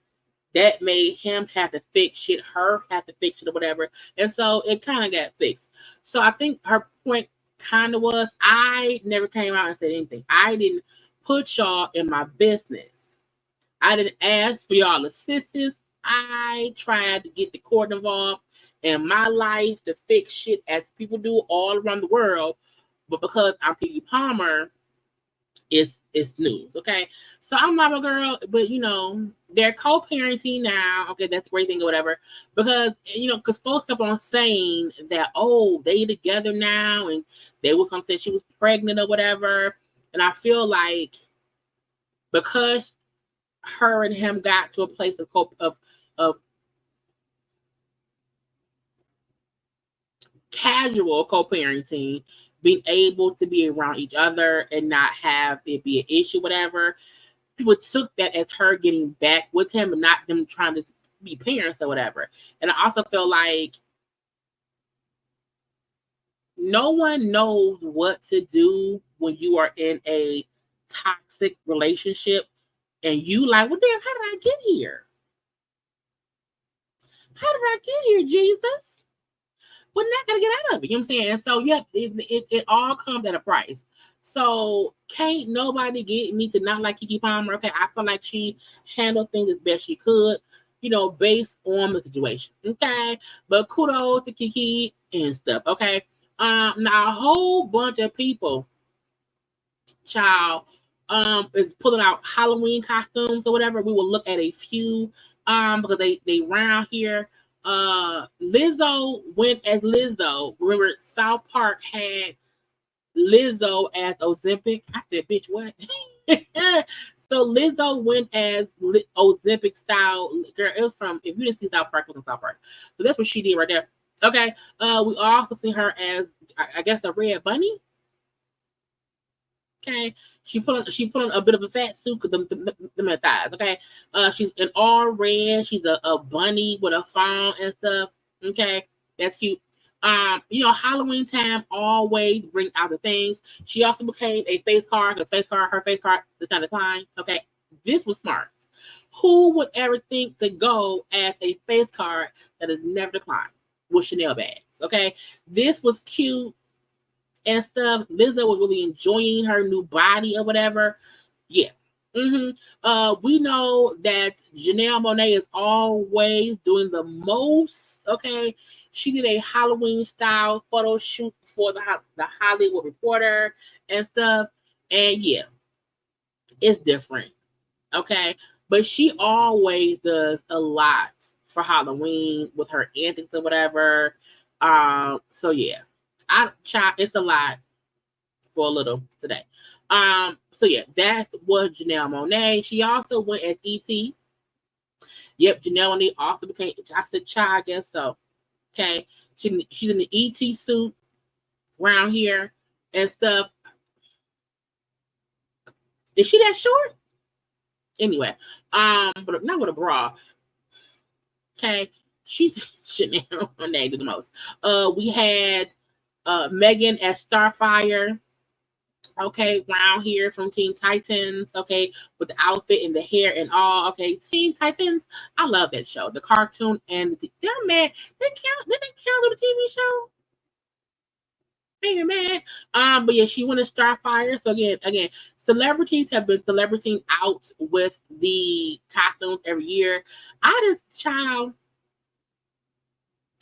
that made him have to fix shit, her have to fix it or whatever, and so it kind of got fixed. So I think her point kind of was, I never came out and said anything. I didn't put y'all in my business. I didn't ask for y'all assistance. I tried to get the court involved in my life to fix shit as people do all around the world. But because I'm Keke Palmer, it's news. Okay. So I'm not a girl, but they're co-parenting now. Okay, that's a great thing or whatever. Because because folks kept on saying that, oh, they together now, and they was gonna say she was pregnant or whatever. And I feel like because her and him got to a place of casual co-parenting, being able to be around each other and not have it be an issue, whatever. People took that as her getting back with him and not them trying to be parents or whatever. And I also feel like no one knows what to do when you are in a toxic relationship and you like, well, damn, how did I get here? How did I get here, Jesus? We're not gonna get out of it. You know what I'm saying? So yeah, it all comes at a price. So can't nobody get me to not like Keke Palmer. Okay, I feel like she handled things as best she could, based on the situation. Okay, but kudos to Keke and stuff. Okay, now a whole bunch of people, child, is pulling out Halloween costumes or whatever. We will look at a few, because they round here. Lizzo went as Lizzo. Remember, South Park had Lizzo as Ozempic. I said, bitch, what? So Lizzo went as Ozempic style. Girl, it was from, if you didn't see South Park, it was South Park. So that's what she did right there. Okay. We also see her as, I guess, a red bunny. Okay, she put on a bit of a fat suit because them thighs. Okay, she's in all red. She's a bunny with a fawn and stuff. Okay, that's cute. Halloween time always bring out the things. She also became a face card. Her face card is not declined. Okay, this was smart. Who would ever think to go as a face card that is never declined with Chanel bags? Okay, this was cute and stuff. Lizzo was really enjoying her new body or whatever. Yeah. We know that Janelle Monáe is always doing the most. Okay. She did a Halloween style photo shoot for the Hollywood Reporter and stuff. And yeah, it's different. Okay. But she always does a lot for Halloween with her antics or whatever. So yeah. It's a lot for a little today. So yeah, that was Janelle Monáe. She also went as E.T. Yep, Janelle Monáe also became, I said child, I guess so. Okay. She's in the E.T. suit around here and stuff. Is she that short? Anyway, but not with a bra. Okay. She's Janelle Monáe the most. We had Megan as Starfire, okay, round here from Teen Titans, okay, with the outfit and the hair and all, okay. Teen Titans, I love that show, the cartoon, and they're mad. They didn't cancel the TV show. Hey man, but yeah, she went to Starfire. So again, celebrities have been celebrating out with the costumes every year. I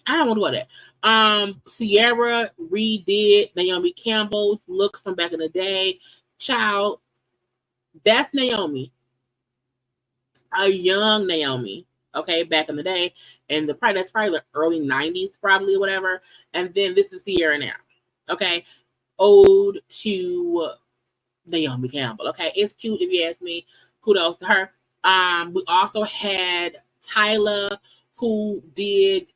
don't want to do that. Sierra redid Naomi Campbell's look from back in the day. Child, that's Naomi. A young Naomi. Okay, back in the day. And that's probably the early 90s, probably, or whatever. And then this is Sierra now. Okay. Ode to Naomi Campbell. Okay. It's cute if you ask me. Kudos to her. We also had Tyler, who did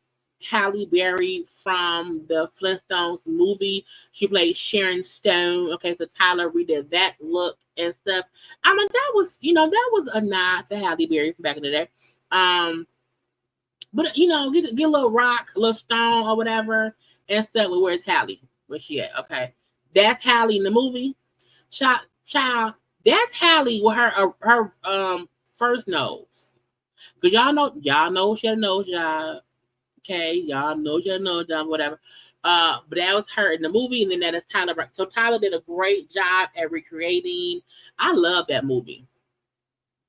Halle Berry from the Flintstones movie. She played Sharon Stone. Okay, so Tyler redid that look and stuff. I mean, that was a nod to Halle Berry from back in the day. But get a little rock, a little stone or whatever and stuff. Well, where's Halle? Where's she at? Okay, that's Halle in the movie. Child, that's Halle with her first nose. Cause y'all know she had a nose job. Okay, y'all know she had a nose job, whatever. But that was her in the movie, and then that is Tyler. So Tyler did a great job at recreating. I love that movie.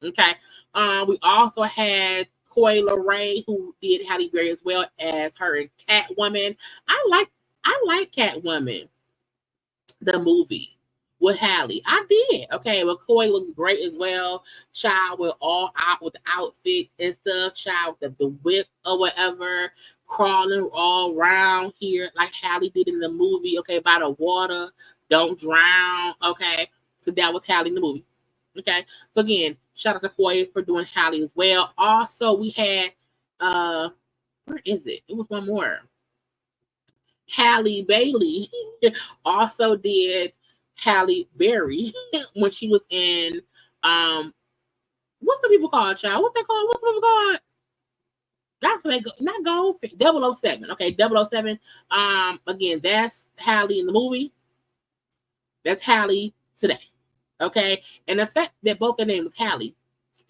Okay. We also had Coi Leray, who did Halle Berry as well as her in Catwoman. I like Catwoman, the movie with Halle. I did. Okay, well, Coi looks great as well. Child with all out with the outfit and stuff. Child with the whip or whatever, crawling all around here like Halle did in the movie. Okay, by the water, don't drown. Okay, because that was Halle in the movie. Okay, so again, shout out to Koi for doing Halle as well. Also, we had where is it? It was one more. Halle Bailey also did Halle Berry when she was in what's the people called, child? What's that called? What's the people called? That's like not Gold, 007. Okay, 007. Again, that's Halle in the movie. That's Halle today. Okay, and the fact that both their names Halle,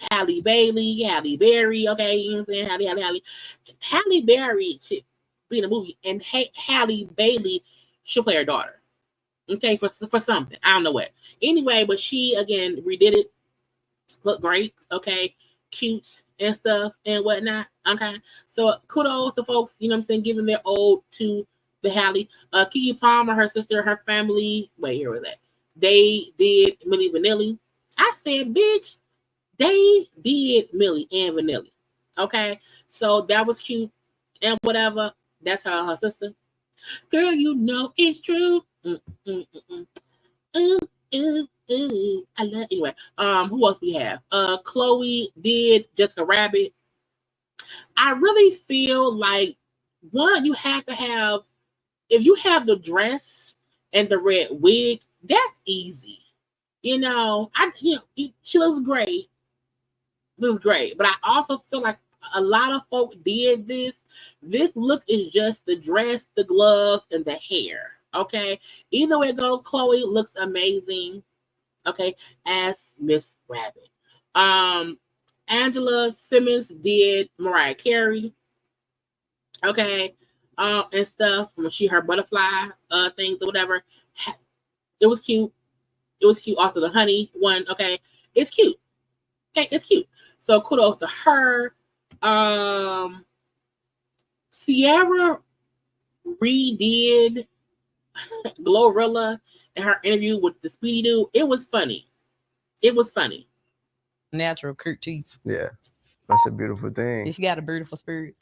Halle Bailey, Halle Berry. Okay, you know what I'm saying? Halle Berry should be in the movie, and Halle Bailey should play her daughter. Okay, for something. I don't know what. Anyway, but she again redid it. Look great. Okay, cute and stuff and whatnot. Okay, so kudos to folks. You know what I'm saying? Giving their ode to the Halle. Keke Palmer, her sister, her family. Wait, here was that. They did Milli Vanilli. I said, bitch, they did Millie and Vanilli. Okay, so that was cute and whatever. That's her sister. Girl, you know it's true. I love anyway. Who else we have? Chloe did Jessica Rabbit. I really feel like one, you have to have if you have the dress and the red wig, that's easy. You know, she looks great. Looks great. But I also feel like a lot of folk did this. This look is just the dress, the gloves, and the hair. Okay. Either way go, Chloe looks amazing. Okay, as Miss Rabbit. Angela Simmons did Mariah Carey. Okay. And stuff when she her butterfly things or whatever. It was cute. It was cute. Also the honey one. Okay. It's cute. Okay, it's cute. So kudos to her. Sierra redid Glorilla in her interview with the Speedy Dude. It was funny. It was funny. Natural cute teeth. Yeah, that's a beautiful thing. She got a beautiful spirit.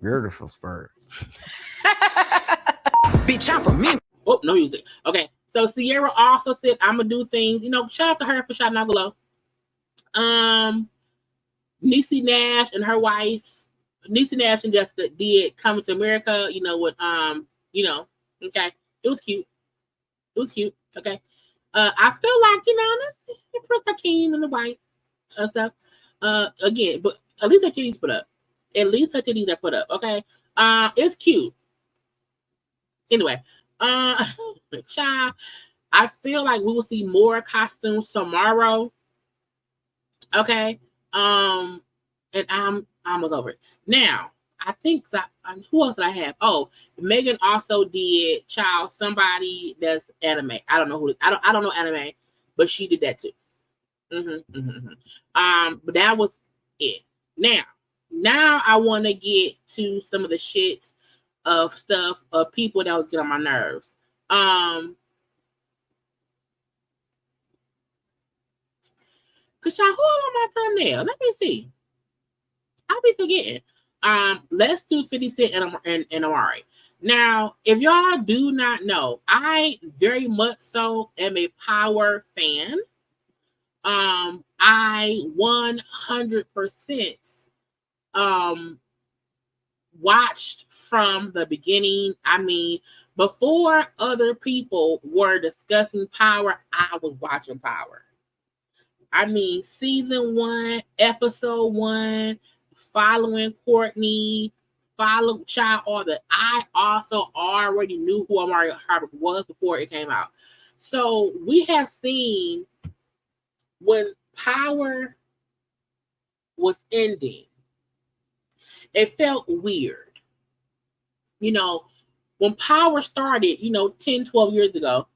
Beautiful spirit. Bitch, I'm from me. Oh, no music. Okay, so Sierra also said, "I'm gonna do things." You know, shout out to her for shouting out below. Niecy Nash and her wife, Niecy Nash and Jessica did Coming to America. You know with okay, it was cute. It was cute. Okay. I feel like, let's impress Hakeem and the wife and stuff. Again, but at least her titties put up. At least her titties are put up. Okay. It's cute. Anyway, child, I feel like we will see more costumes tomorrow. Okay. And I'm almost over it. Now, I think that who else did I have? Oh, Megan also did somebody that's anime. I don't know who. I don't know anime, but she did that too. But that was it. Now I want to get to some of the shits of stuff of people that was getting on my nerves. Cause y'all, who on my thumbnail? Let me see. I'll be forgetting. Let's do 50 Cent and Omari. Now, if y'all do not know, I very much so am a Power fan. I 100% watched from the beginning. I mean, before other people were discussing Power, I was watching Power. I mean, season 1, episode 1, following Courtney, child order. I also already knew who Omari Hardwick was before it came out. So we have seen when Power was ending, it felt weird. When Power started, 10, 12 years ago,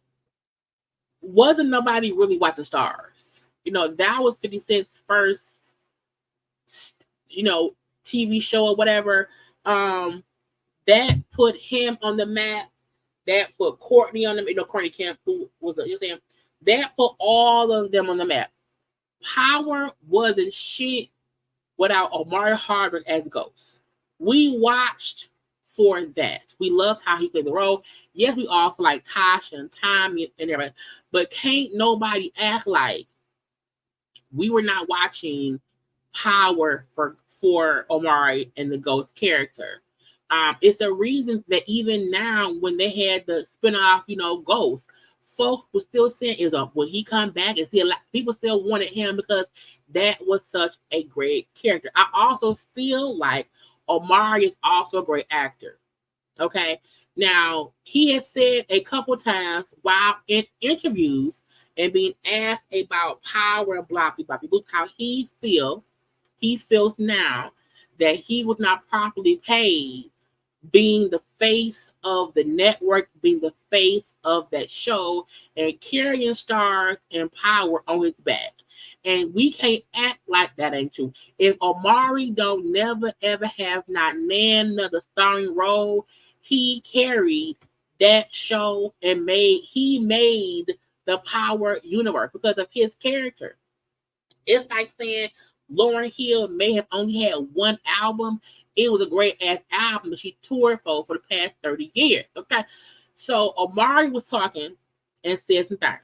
wasn't nobody really watching Stars. That was 50 Cent's first, TV show or whatever. That put him on the map. That put Courtney on the, Courtney Kemp, who was, that put all of them on the map. Power wasn't shit without Omari Hardwick as Ghost. We watched for that. We loved how he played the role. Yes, we also like Tasha and Tommy and everybody, but can't nobody act like we were not watching Power for Omari and the Ghost character. It's a reason that even now, when they had the spinoff, Ghost, folks were still saying, when he come back, and see a lot people still wanted him because that was such a great character. I also feel like Omari is also a great actor. Okay, now he has said a couple times while in interviews and being asked about Power and blah blah blah, how he feels now that he was not properly paid, being the face of the network, being the face of that show, and carrying stars and power on his back. And we can't act like that ain't true. If Omari don't never ever have not another starring role, he carried that show and made the Power universe because of his character. It's like saying Lauryn Hill may have only had one album. It was a great ass album that she toured for the past 30 years. Okay. So Omari was talking and said some things.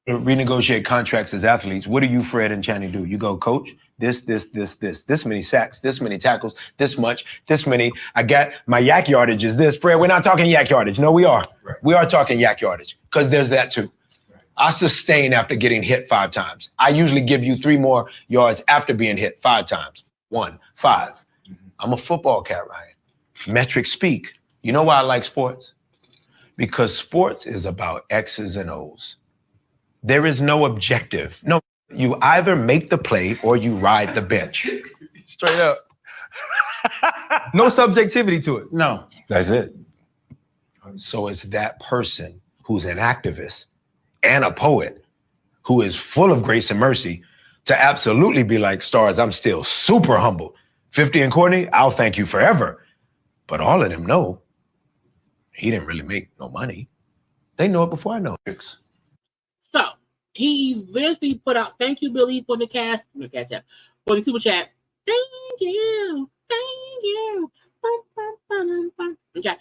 Renegotiate contracts as athletes. What do you, Fred and Channing, do? You go, coach, this many sacks, this many tackles, this much, this many. I got my yak yardage is this. Fred, we're not talking yak yardage. No, we are. Right. We are talking yak yardage because there's that too. Right. I sustain after getting hit 5 times. I usually give you 3 more yards after being hit 5 times. 1, 5. Mm-hmm. I'm a football cat, Ryan. Metrics speak. You know why I like sports? Because sports is about X's and O's. There is no objective. No, you either make the play or you ride the bench. Straight up. No subjectivity to it. No, that's it. So it's that person who's an activist and a poet who is full of grace and mercy to absolutely be like, Stars, I'm still super humble. 50 and Courtney, I'll thank you forever. But all of them know he didn't really make no money. They know it before I know it. So he eventually put out, thank you, Billy, for the cash app, for the super chat. Thank you. Okay.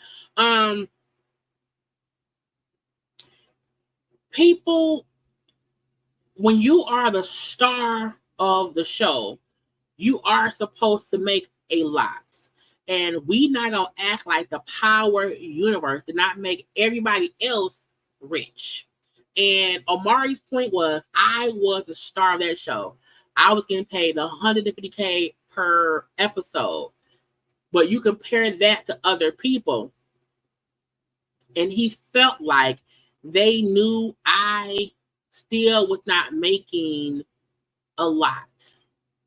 People, when you are the star of the show, you are supposed to make a lot. And we not gonna act like the Power universe did not make everybody else rich. And Omari's point was, I was the star of that show. I was getting paid $150K per episode. But you compare that to other people, and he felt like they knew I still was not making a lot.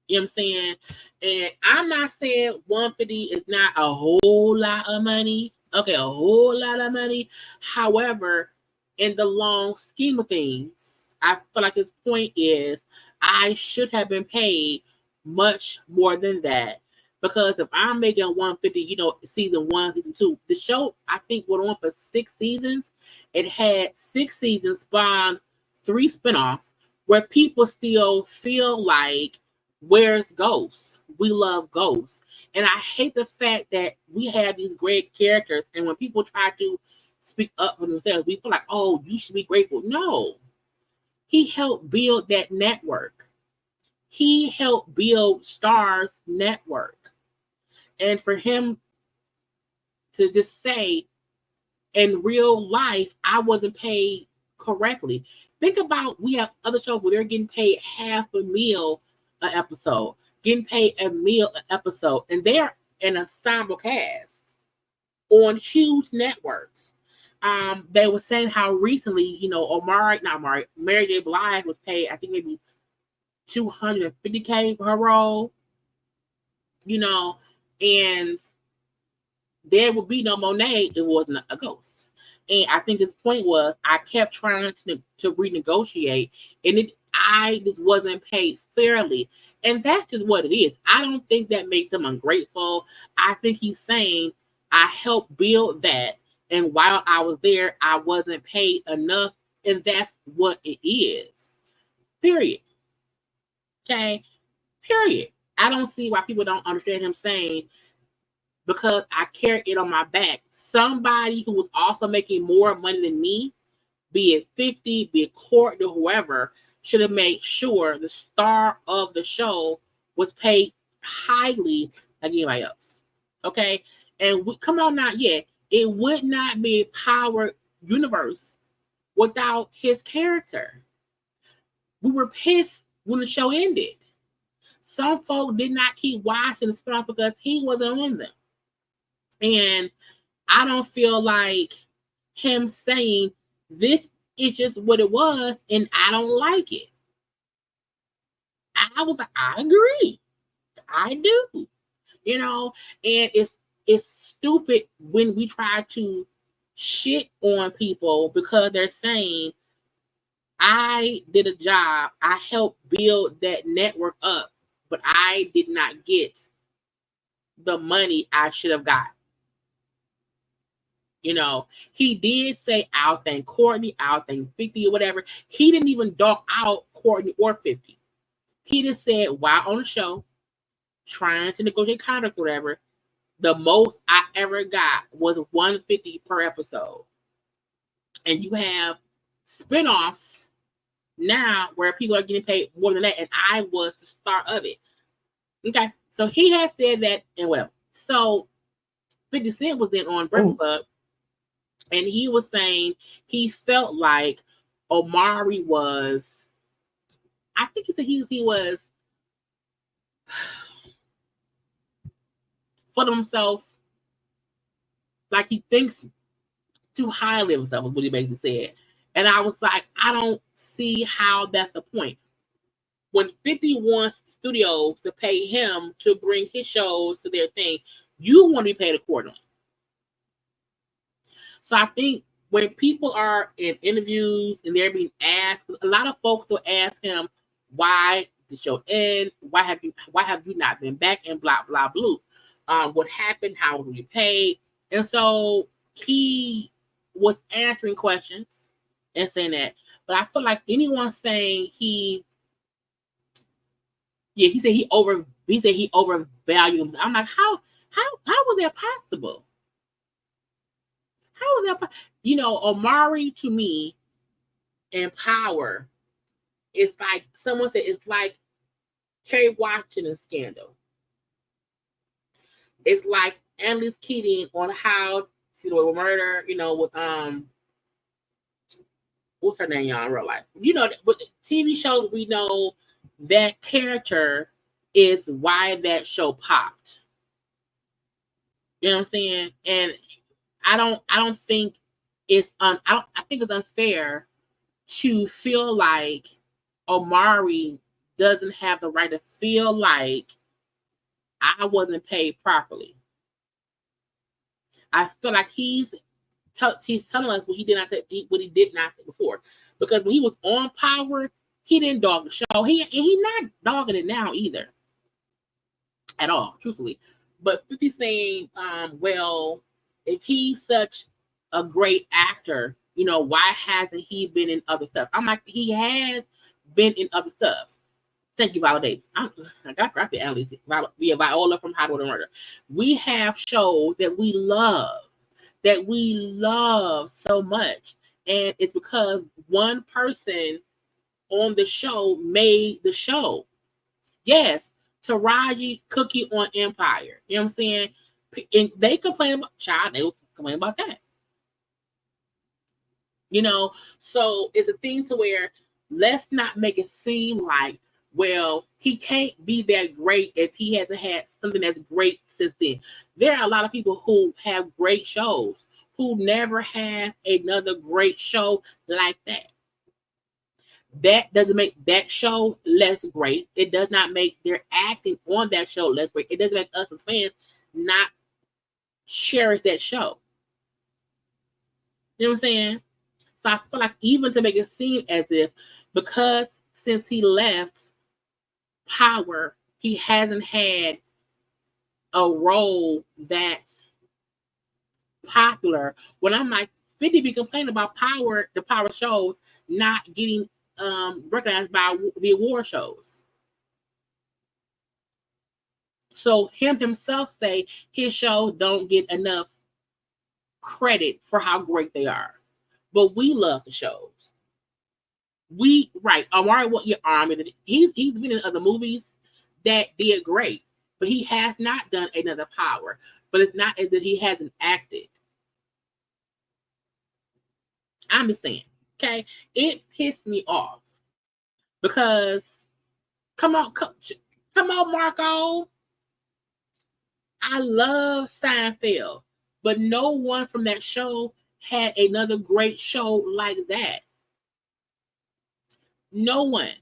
You know what I'm saying? And I'm not saying 150 is not a whole lot of money. Okay, a whole lot of money. However, in the long scheme of things, I feel like his point is I should have been paid much more than that. Because if I'm making 150, season 1, season 2, the show, I think, went on for 6 seasons. It had 6 seasons, spawned 3 spinoffs, where people still feel like, where's Ghost? We love Ghost. And I hate the fact that we have these great characters, and when people try to speak up for themselves, we feel like, oh, you should be grateful. No. He helped build that network. He helped build Star's network. And for him to just say, in real life, I wasn't paid correctly. Think about, we have other shows where they're getting paid $500,000 an episode, getting paid $1 million an episode, and they're an ensemble cast on huge networks. They were saying how recently, Mary J. Blige was paid, I think maybe $250K for her role, and there would be no Monet if it wasn't a Ghost. And I think his point was, I kept trying to renegotiate, and I just wasn't paid fairly. And that's just what it is. I don't think that makes him ungrateful. I think he's saying, I helped build that, and while I was there, I wasn't paid enough, and that's what it is. Period. Okay? Period. I don't see why people don't understand him saying, because I carry it on my back, somebody who was also making more money than me, be it 50, be it Court, or whoever, should have made sure the star of the show was paid highly like anybody else. Okay? And come on now, yeah, it would not be a Power universe without his character. We were pissed when the show ended. Some folk did not keep watching the spinoff because he wasn't on them. And I don't feel like him saying this is just what it was and I don't like it. I was like, I agree. I do. You know, and it's stupid when we try to shit on people because they're saying, I did a job, I helped build that network up, but I did not get the money I should have got. You know, he did say, I'll thank Courtney, I'll thank 50 or whatever. He didn't even dog out Courtney or 50. He just said, while on the show, trying to negotiate contracts or whatever, the most I ever got was $150 per episode. And you have spinoffs now where people are getting paid more than that, and I was the star of it. Okay, so he has said that and whatever. So 50 Cent was then on Breakfast Club, and he was saying he felt like Omari was, I think he said he was full of himself, like he thinks too highly of himself, is what he basically said. And I was like, I don't see how that's the point. When 50 wants studios to pay him to bring his shows to their thing, you want to be paid accordingly. So I think when people are in interviews and they're being asked, a lot of folks will ask him, why the show end? Why have you not been back? And blah, blah, blah. What happened? How were you paid? And so he was answering questions and saying that. But I feel like anyone saying he said he overvalued him. I'm like, how was that possible? How was that? You know, Omari to me and Power, it's like someone said, it's like Kerry Washington scandal. It's like Annalise Keating on How to Murder, you know, with what's her name, y'all, in real life? You know, with TV shows, we know that character is why that show popped. You know what I'm saying? And I don't think it's I think it's unfair to feel like Omari doesn't have the right to feel like I wasn't paid properly. I feel like he's telling us what he did not say before. Because when he was on Power, he didn't dog the show. He's not dogging it now either. At all, truthfully. But 50 saying, well, if he's such a great actor, you know, why hasn't he been in other stuff? I'm like, he has been in other stuff. Thank you, Viola Davis. I got graphic analysis via Viola from How to Murder. We have shows that we love so much. And it's because one person on the show made the show. Yes, Taraji Cookie on Empire. You know what I'm saying? And they complain about they was complaining about that. You know, so it's a thing to where let's not make it seem like, well, he can't be that great if he hasn't had something that's great since then. There are a lot of people who have great shows who never have another great show like that. That doesn't make that show less great. It does not make their acting on that show less great. It doesn't make us as fans not cherish that show. You know what I'm saying? So I feel like even to make it seem as if because since he left Power, he hasn't had a role that's popular. When I'm like, 50 be complaining about Power, the Power shows not getting recognized by the award shows. So himself say his shows don't get enough credit for how great they are. But we love the shows. Omari, what your arm? He's been in other movies that did great, but he has not done another Power. But it's not as if he hasn't acted. I'm just saying, okay? It pissed me off because come on, Marco. I love Seinfeld, but no one from that show had another great show like that. No one.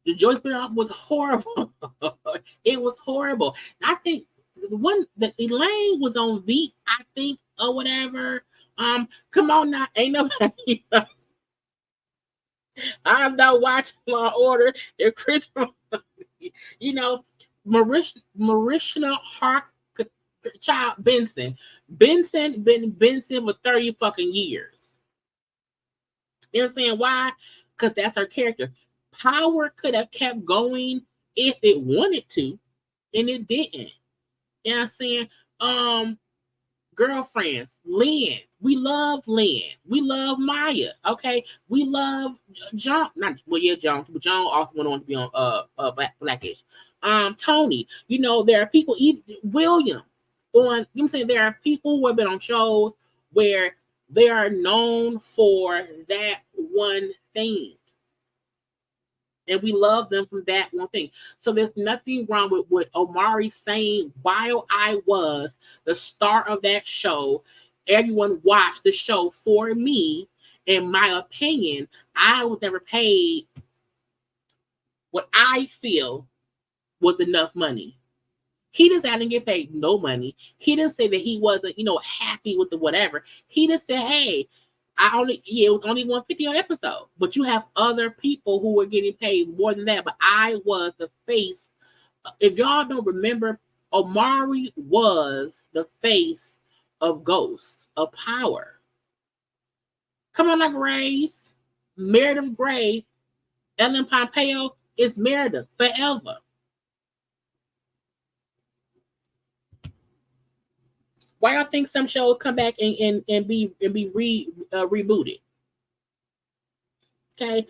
The Joyce spinoff was horrible. It was horrible. I think the one that Elaine was on Veep, I think, or whatever. Come on now, ain't nobody. I'm not watching Law and Order. If Chris, you know, Marishna Child Benson been Benson for 30 fucking years. You know what I'm saying? Why? Because that's her character. Power could have kept going if it wanted to, and it didn't. You know what I'm saying? Girlfriends, Lynn. We love Lynn. We love Maya. Okay. We love John. John. But John also went on to be on Blackish. Tony. You know, there are people, William. On, you know what I'm saying? There are people who have been on shows where they are known for that one thing. And we love them from that one thing. So there's nothing wrong with what Omari saying. While I was the star of that show, everyone watched the show for me. In my opinion, I was never paid what I feel was enough money. He didn't say I didn't get paid no money. He didn't say that he wasn't, happy with the whatever. He just said, hey, it was only 150 episode, but you have other people who were getting paid more than that. But I was the face. If y'all don't remember, Omari was the face of Ghost of Power. Come on, now, Grace. Meredith Grey, Ellen Pompeo is Meredith forever. Why y'all think some shows come back and be rebooted? Okay,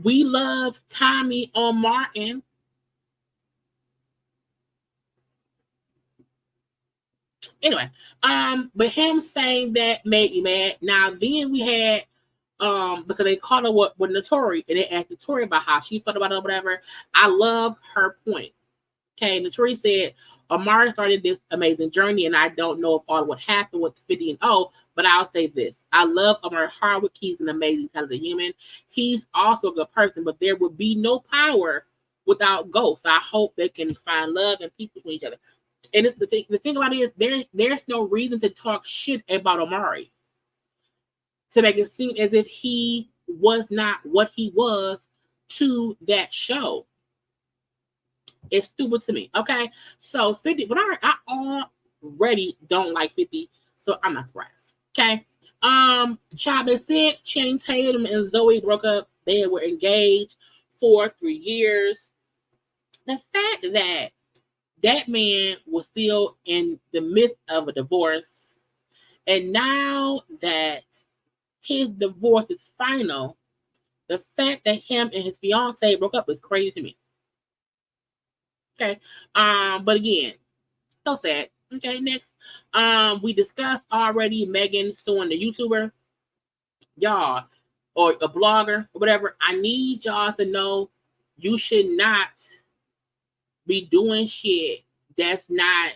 we love Tommy on Martin. Anyway, but him saying that made me mad. Now then we had because they called her with Notori, and they asked Notori about how she felt about it or whatever. I love her point. Okay, Notori said Omari started this amazing journey, and I don't know if all what happened with 50 and 0, but I'll say this. I love Omari Hardwick. He's an amazing, talented human. He's also a good person, but there would be no Power without Ghost. I hope they can find love and peace between each other. And it's the thing about it is there's no reason to talk shit about Omari to make it seem as if he was not what he was to that show. It's stupid to me. Okay. So 50, but I already don't like 50, so I'm not surprised. Okay. Child, they said Channing Tatum and Zoe broke up. They were engaged for 3 years. The fact that that man was still in the midst of a divorce, and now that his divorce is final, the fact that him and his fiance broke up is crazy to me. Okay. But again, so sad. Okay, next. We discussed already Megan suing the YouTuber. Y'all, or a blogger, or whatever. I need y'all to know you should not be doing shit that's not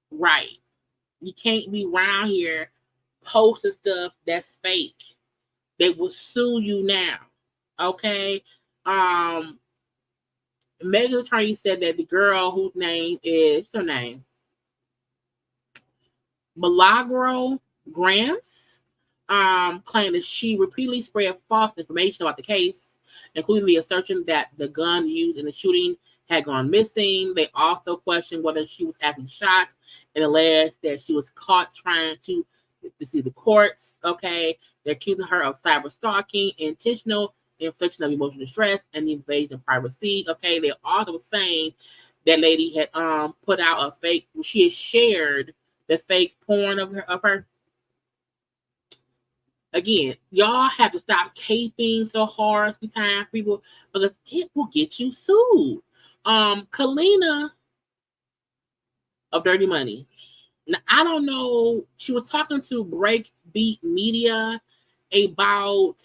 right. You can't be around here posting stuff that's fake. They will sue you now. Okay. Megan's attorney said that the girl whose name is, what's her name? Milagro Grants, claimed that she repeatedly spread false information about the case, including the assertion that the gun used in the shooting had gone missing. They also questioned whether she was actually shot and alleged that she was caught trying to deceive the courts. Okay. They're accusing her of cyber stalking, intentional infliction of emotional distress, and the invasion of privacy. Okay, they're also saying that lady had put out a fake. She had shared the fake porn of her. again, y'all have to stop caping so hard sometimes, people, because it will get you sued. Kalina of Dirty Money. Now, I don't know. She was talking to Breakbeat Media about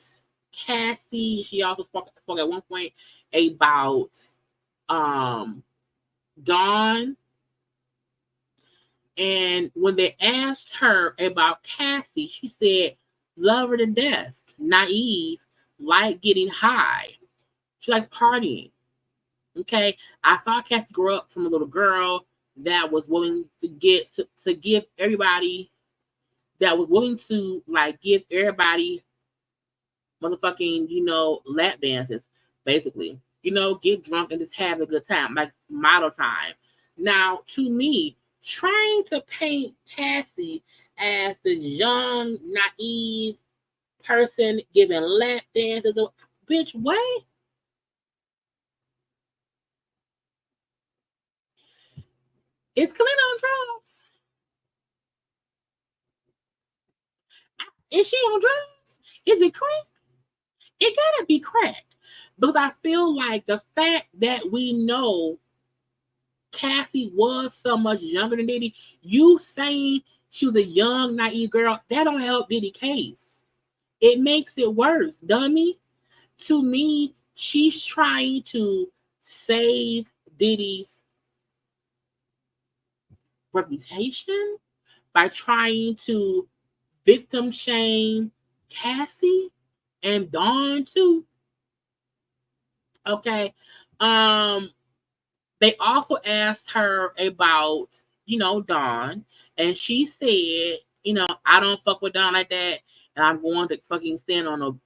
Cassie. She also spoke at one point about Dawn. And when they asked her about Cassie, she said, love her to death, naive, like getting high. She likes partying. Okay. I saw Cassie grow up from a little girl that was willing to give everybody, that was willing to like give everybody motherfucking, lap dances, basically. Get drunk and just have a good time, like model time. Now, to me, trying to paint Cassie as this young, naive person giving lap dances, bitch, what? Is Kalina on drugs? Is she on drugs? Is it crack? It gotta be crack. Because I feel like the fact that we know Cassie was so much younger than Diddy, you saying she was a young, naive girl, that don't help Diddy's case. It makes it worse, dummy. To me, she's trying to save Diddy's reputation by trying to victim shame Cassie and Dawn too. Okay. They also asked her about, Dawn, and she said, I don't fuck with Dawn like that, and I'm going to fucking stand on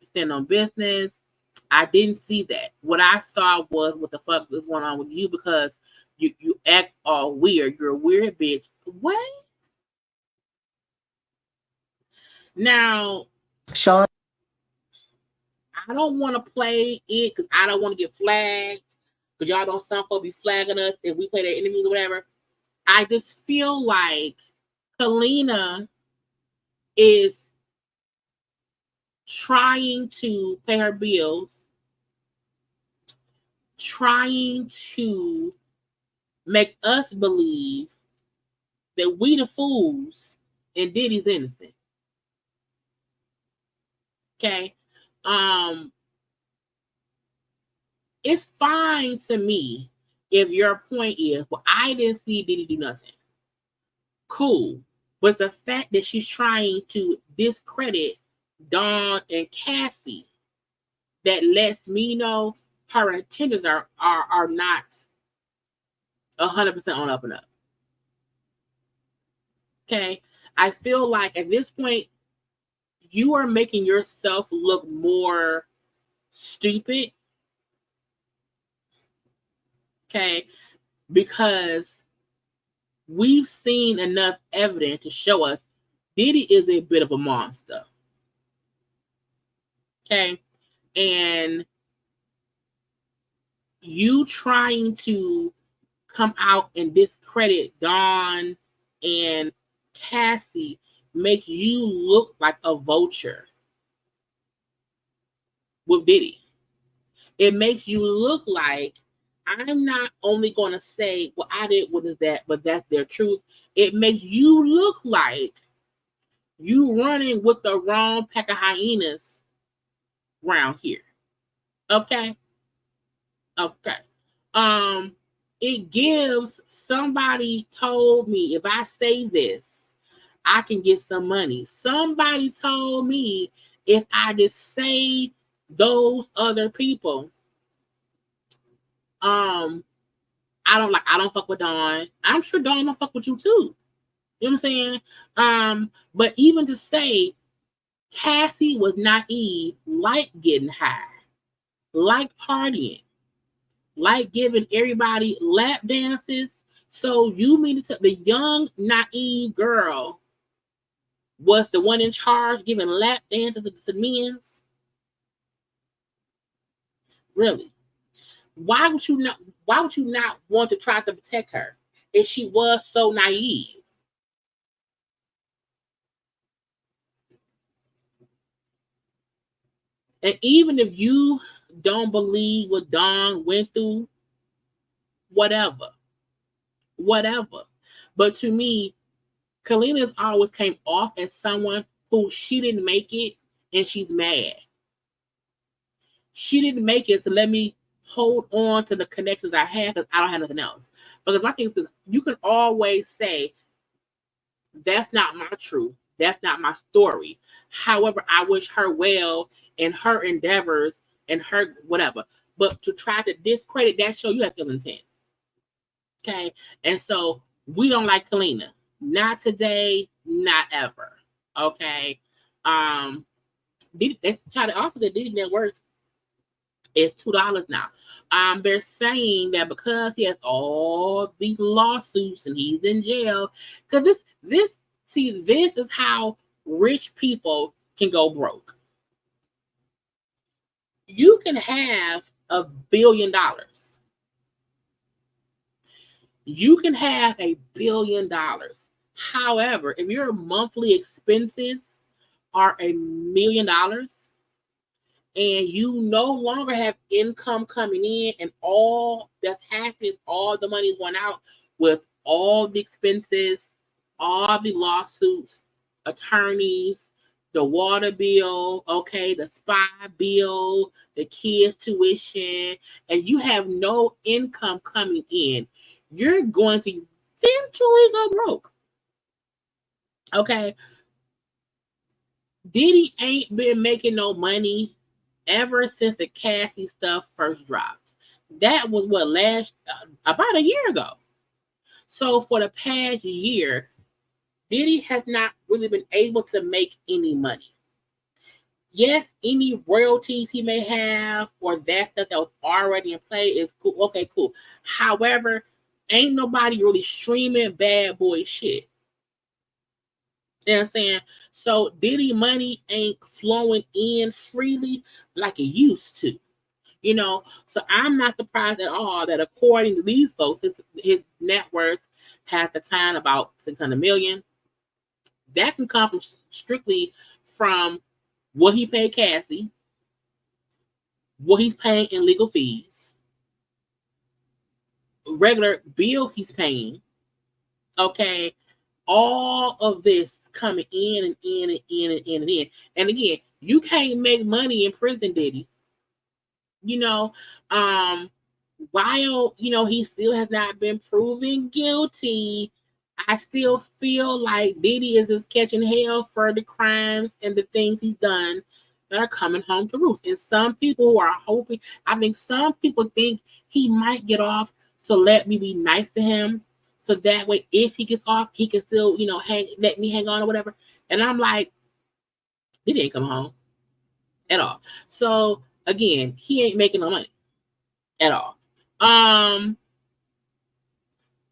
business. I didn't see that. What I saw was what the fuck is going on with you, because you act all weird. You're a weird bitch. What? Now, Sean, I don't want to play it because I don't want to get flagged. Because y'all don't sound supposed to be flagging us if we play their interviews or whatever. I just feel like Kalina is trying to pay her bills, trying to make us believe that we the fools and Diddy's innocent. Okay? It's fine to me if your point is, well, I didn't see Diddy do nothing. Cool. But the fact that she's trying to discredit Dawn and Cassie, that lets me know her intentions are not 100% on up and up. Okay? I feel like at this point, you are making yourself look more stupid. Okay? Because we've seen enough evidence to show us Diddy is a bit of a monster. Okay? And you trying to come out and discredit Dawn and Cassie makes you look like a vulture with Diddy. It makes you look like, I'm not only going to say, well, I did what is that, but that's their truth. It makes you look like you running with the wrong pack of hyenas around here. Okay? Okay. It gives, somebody told me if I say this, I can get some money. Somebody told me if I just say those other people, I don't fuck with Dawn. I'm sure Dawn don't fuck with you too. You know what I'm saying? But even to say Cassie was naive, like getting high, like partying, like giving everybody lap dances. So you mean to tell the young, naive girl was the one in charge giving lap dances to the men? Really? Why would you not want to try to protect her if she was so naive? And even if you don't believe what Dawn went through, whatever. But to me, Kalina's always came off as someone who she didn't make it and she's mad. She didn't make it, so let me hold on to the connections I have because I don't have nothing else. Because my thing is, you can always say, that's not my truth. That's not my story. However, I wish her well in her endeavors and her whatever. But to try to discredit that show, you have ill intent. Okay? And so we don't like Kalina. Not today, not ever. Okay? Let's try to offer the Diddy net worth is $2 now. They're saying that because he has all these lawsuits and he's in jail, because this is how rich people can go broke. You can have $1 billion. You can have $1 billion. However, if your monthly expenses are $1 million and you no longer have income coming in and all that's happening is all the money is going out with all the expenses, all the lawsuits, attorneys, the water bill, okay, the spa bill, the kids' tuition, and you have no income coming in, you're going to eventually go broke. Okay. Diddy ain't been making no money ever since the Cassie stuff first dropped. That was what about a year ago. So for the past year, Diddy has not really been able to make any money. Yes, any royalties he may have or that stuff that was already in play is cool. Okay, cool. However, ain't nobody really streaming bad boy shit. You know what I'm saying? So Diddy money ain't flowing in freely like it used to. You know, so I'm not surprised at all that according to these folks, his net worth has declined about $600 million. That can come from strictly from what he paid Cassie, what he's paying in legal fees, regular bills he's paying. Okay, all of this coming in and in and in and in and in. And again, you can't make money in prison, Diddy. You know, while he still has not been proven guilty, I still feel like Diddy is just catching hell for the crimes and the things he's done that are coming home to roost. And some people who are hoping, I think some people think he might get off, so let me be nice to him. So that way, if he gets off, he can still, let me hang on or whatever. And I'm like, Diddy ain't come home at all. So again, he ain't making no money at all.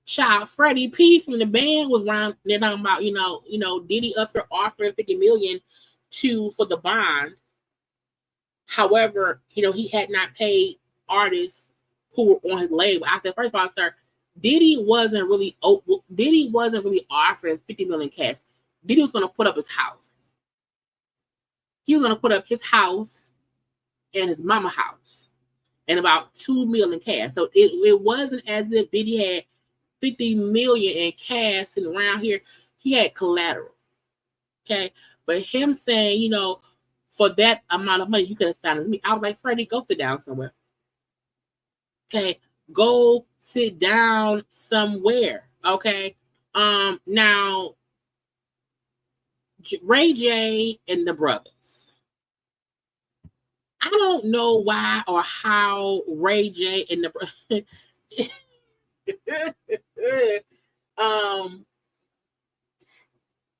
Child Freddie P from the band was around. They're talking about, Diddy up there offering $50 million for the bond. However, he had not paid artists who were on his label. I said, first of all, sir, Diddy wasn't really offering $50 million cash. Diddy was going to put up his house. He was going to put up his house and his mama house and about $2 million cash. So it wasn't as if Diddy had $50 million in cash sitting around here. He had collateral. Okay. But him saying, for that amount of money, you could have signed with me. I was like, Freddie, go sit down somewhere. Okay. Go sit down somewhere. Okay. Now, Ray J and the brothers. I don't know why or how Ray J and the brothers.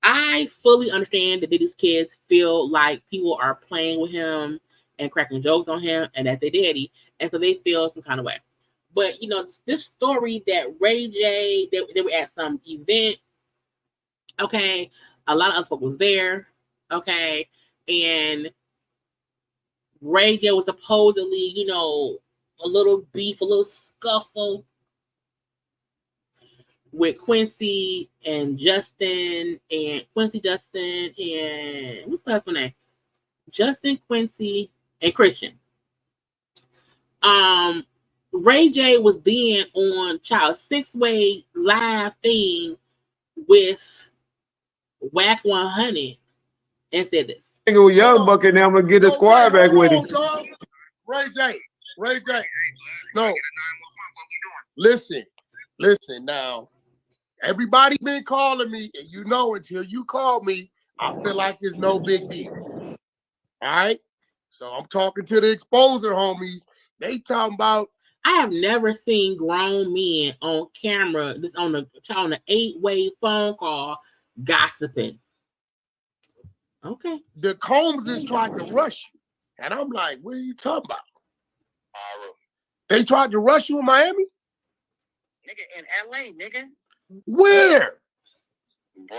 I fully understand that Diddy's kids feel like people are playing with him and cracking jokes on him and that they're daddy, and so they feel some kind of way. But this story that Ray J, they were at some event. Okay, a lot of other folks was there. Okay, and Ray J was supposedly, a little beef, a little scuffle with Quincy Justin, and what's the last one name? Justin, Quincy, and Christian. Ray J was then on Child 6-way live thing with Whack 100 and said this. Nigga with Young Buck and I'm gonna get the squad back with him. Ray J. No. Listen now. Everybody been calling me, and you know until you call me, I feel like it's no big deal. All right? So I'm talking to the exposer homies. They talking about. I have never seen grown men on camera, this on an 8-way phone call, gossiping. Okay. The Combs is trying to rush you. And I'm like, what are you talking about? They tried to rush you in Miami? Nigga, in LA, nigga. Where? Bro,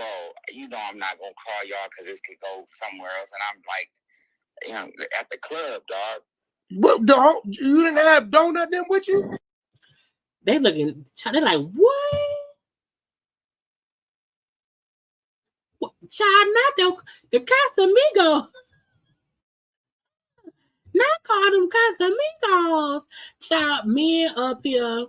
you know I'm not gonna call y'all because this could go somewhere else. And I'm like, you know, at the club, dog. But you didn't have Donut then with you? They're like, what? Child, not the Casamigos. Not call them Casamigos. Child, men up here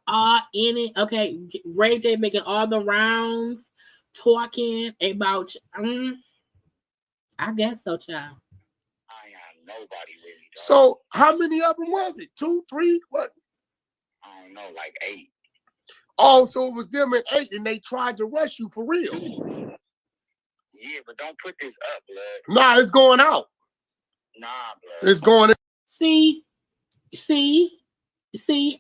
are in it. Okay, Ray J making all the rounds, talking about. I guess so, child. I am nobody really. Dog. So how many of them was it? 2, 3? What? I don't know, like 8. Oh, so it was them at 8, and they tried to rush you for real. Yeah, but don't put this up, blood. Nah, it's going out. Nah, blood. It's going in. See,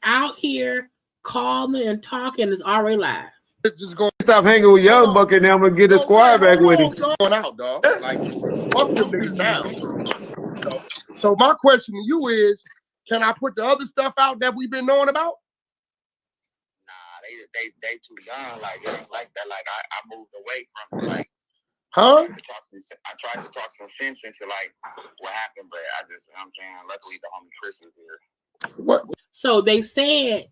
out here calling and talking is already live. It's just going. Stop hanging with Young Buck and I'm gonna get the squad back with him. Going out, dog. Like, fuck them niggas down. So my question to you is, can I put the other stuff out that we've been knowing about? Nah, they too young. Like, it ain't like that. Like, I moved away from it. Like, huh? I tried to talk some sense into like what happened, but I just, I'm saying, luckily the homie Chris is here. What? So they said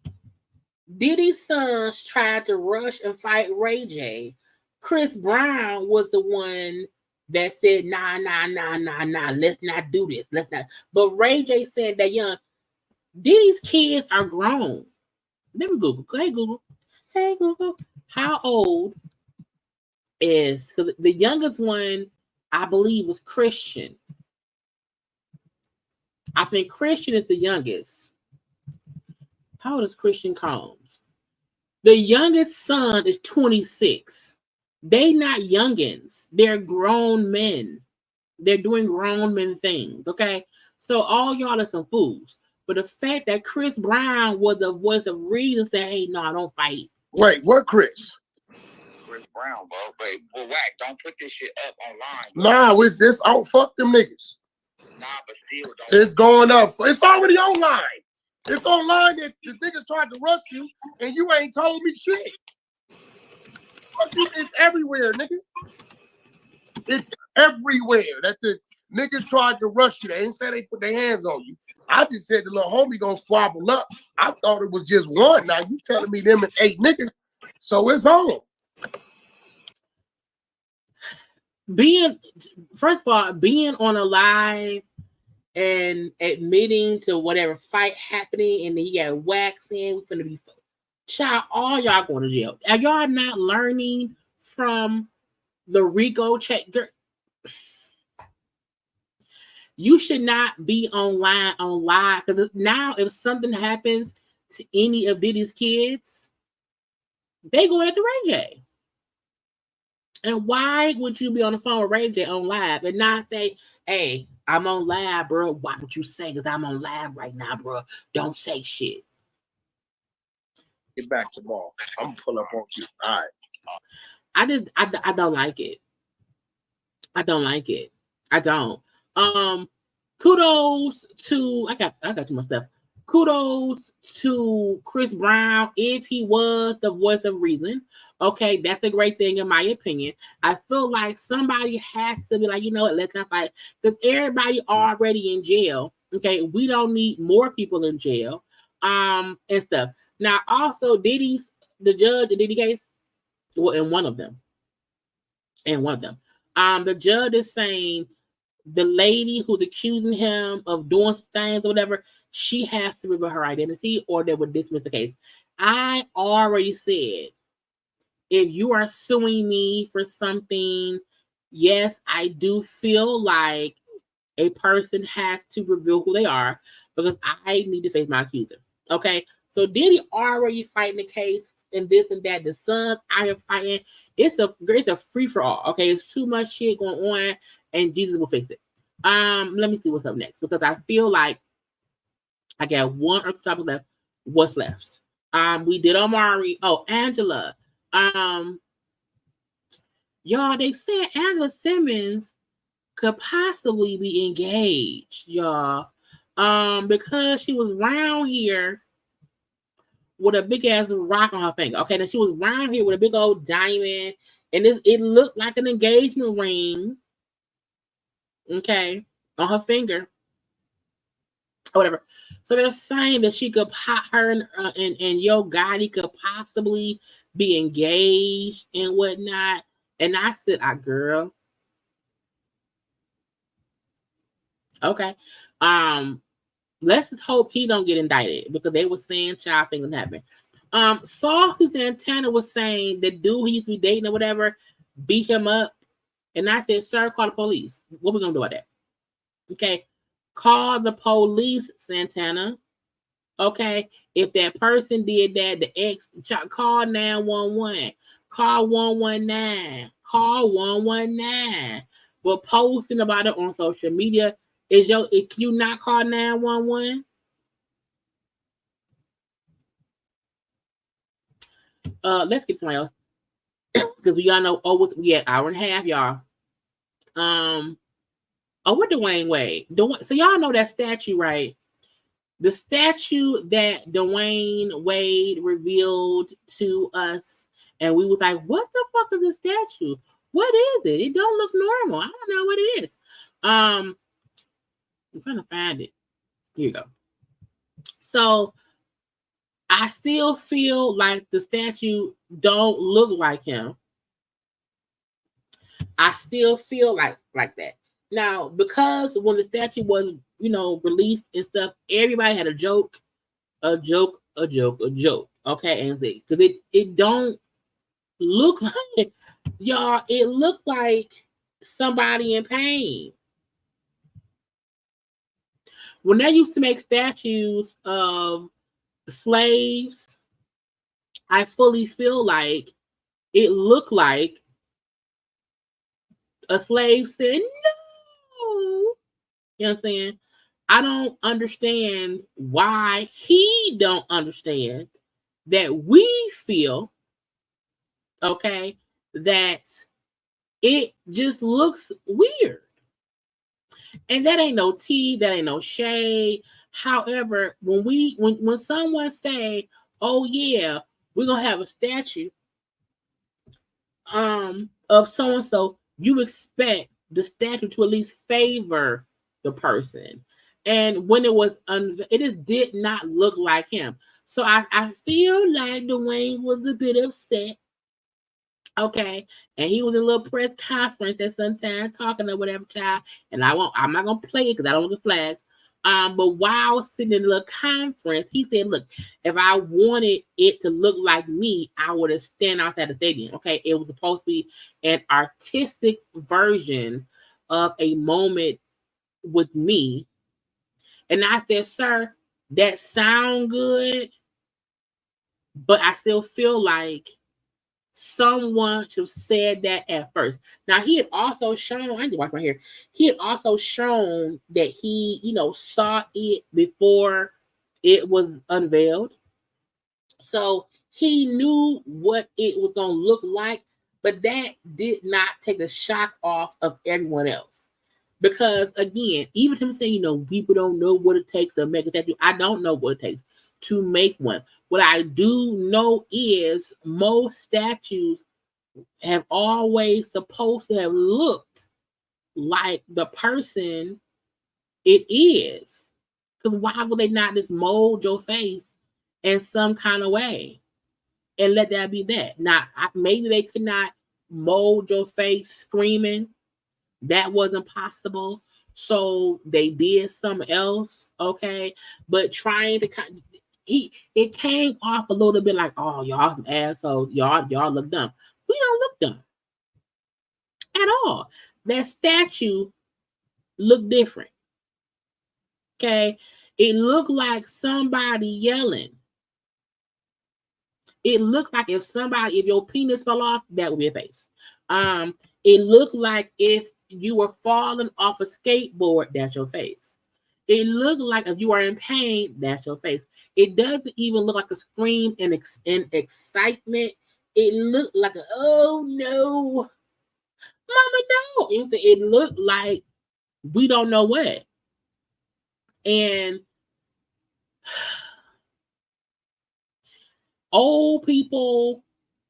Diddy's sons tried to rush and fight Ray J. Chris Brown was the one that said, nah, let's not do this. Let's not. But Ray J said that Diddy's kids are grown. Let me Google. Hey, Google. Hey, Google. How old is, because the youngest one, I believe, was Christian. I think Christian is the youngest. How old is Christian Combs? The youngest son is 26. They not youngins. They're grown men. They're doing grown men things, okay? So all y'all are some fools. But the fact that Chris Brown was the voice of reason saying, hey, no, don't fight. Wait, what Chris? Chris Brown, bro. But Whack, don't put this shit up online. Bro. Nah, it's this. Oh, fuck them niggas. Nah, but still, don't. It's going up. It's already online. It's online that the niggas tried to rush you and you ain't told me shit. It's everywhere, nigga. It's everywhere that the niggas tried to rush you. They didn't say they put their hands on you. I just said the little homie gonna squabble up. I thought it was just one. Now you telling me them and 8 niggas. So it's on. First of all, being on a live and admitting to whatever fight happening, and then you got wax in, we're finna be child, all y'all going to jail. Are y'all not learning from the Rico check? You should not be on live, because now if something happens to any of Diddy's kids, they go after Ray J. And why would you be on the phone with Ray J on live and not say, hey, I'm on live, bro. Why would you say, because I'm on live right now, bro? Don't say shit. Get back tomorrow. I'm gonna pull up on you. All right. I don't like it. I don't like it. I don't. Kudos to I got too much stuff. Kudos to Chris Brown if he was the voice of reason. Okay, that's a great thing in my opinion. I feel like somebody has to be like, you know what, let's not fight, because everybody already in jail. Okay, we don't need more people in jail, and stuff. Now, also, the judge in Diddy case, well, in one of them, the judge is saying the lady who's accusing him of doing some things or whatever, she has to reveal her identity or they would dismiss the case. I already said, if you are suing me for something, yes, I do feel like a person has to reveal who they are because I need to face my accuser. Okay, so Diddy already fighting the case and this and that. The son I am fighting. It's a free for all. Okay, it's too much shit going on, and Jesus will fix it. Let me see what's up next because I feel like I got one or two topics left. What's left? We did Omari. Oh, Angela. Y'all, they said Angela Simmons could possibly be engaged, y'all. Because she was round here with a big ass rock on her finger. Okay, then she was round here with a big old diamond, and it looked like an engagement ring. Okay, on her finger, or whatever. So they're saying that she could her and Yo Gotti could possibly be engaged and whatnot. And I said, girl, okay. Let's just hope he don't get indicted because they were saying child things happen. Saul Santana was saying the dude he used to be dating or whatever beat him up. And I said, sir, call the police. What we gonna do about that? Okay. Call the police, Santana. Okay. If that person did that, the ex, call 911. Call 119. Call 119. But posting about it on social media, can you not call 911? Let's get somebody else. Because we all know, we at hour and a half, y'all. What Dwyane Wade? So y'all know that statue, right? The statue that Dwyane Wade revealed to us, and we was like, what the fuck is this statue? What is it? It don't look normal. I don't know what it is. I'm trying to find it. Here you go. So I still feel like the statue don't look like him. I still feel like that. Now, because when the statue was, released and stuff, everybody had a joke. Okay, and because it don't look like y'all. It looked like somebody in pain. When they used to make statues of slaves, I fully feel like it looked like a slave said, no. You know what I'm saying? I don't understand why he don't understand that we feel, okay, that it just looks weird. And that ain't no tea, that ain't no shade. However, when someone say, oh yeah, we're gonna have a statue of so-and-so, you expect the statue to at least favor the person. And when it was it just did not look like him. So I feel like Dwyane was a bit upset. Okay, and he was in a little press conference at Sunshine talking or whatever, child. And I'm not gonna play it because I don't want the flag. But while sitting in a little conference, he said, look, if I wanted it to look like me, I would have stand outside the stadium. Okay, it was supposed to be an artistic version of a moment with me. And I said, sir, that sound good, but I still feel like someone should have said that at first. Now, he had also shown, I need to watch right here. He had also shown that he, saw it before it was unveiled. So he knew what it was going to look like, but that did not take the shock off of everyone else. Because again, even him saying, people don't know what it takes to make a statue. I don't know what it takes to make one. What I do know is most statues have always supposed to have looked like the person it is. Because why would they not just mold your face in some kind of way and let that be that? Now, maybe they could not mold your face screaming. That wasn't possible. So they did something else, okay? But trying to it came off a little bit like, oh, y'all some assholes. Y'all look dumb. We don't look dumb at all. That statue looked different. Okay. It looked like somebody yelling. It looked like if your penis fell off, that would be a face. It looked like if you were falling off a skateboard, that's your face. It looked like if you are in pain, that's your face. It doesn't even look like a scream in excitement. It looked like oh no, mama no. It looked like we don't know what. And old people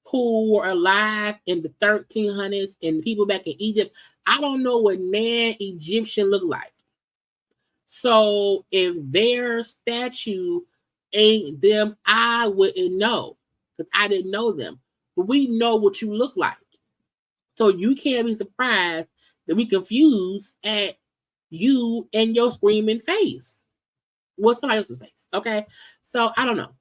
who were alive in the 1300s and people back in Egypt, I don't know what Egyptian looked like. So if their statue ain't them, I wouldn't know because I didn't know them. But we know what you look like. So you can't be surprised that we confused at you and your screaming face. Well, somebody else's face. Okay. So I don't know.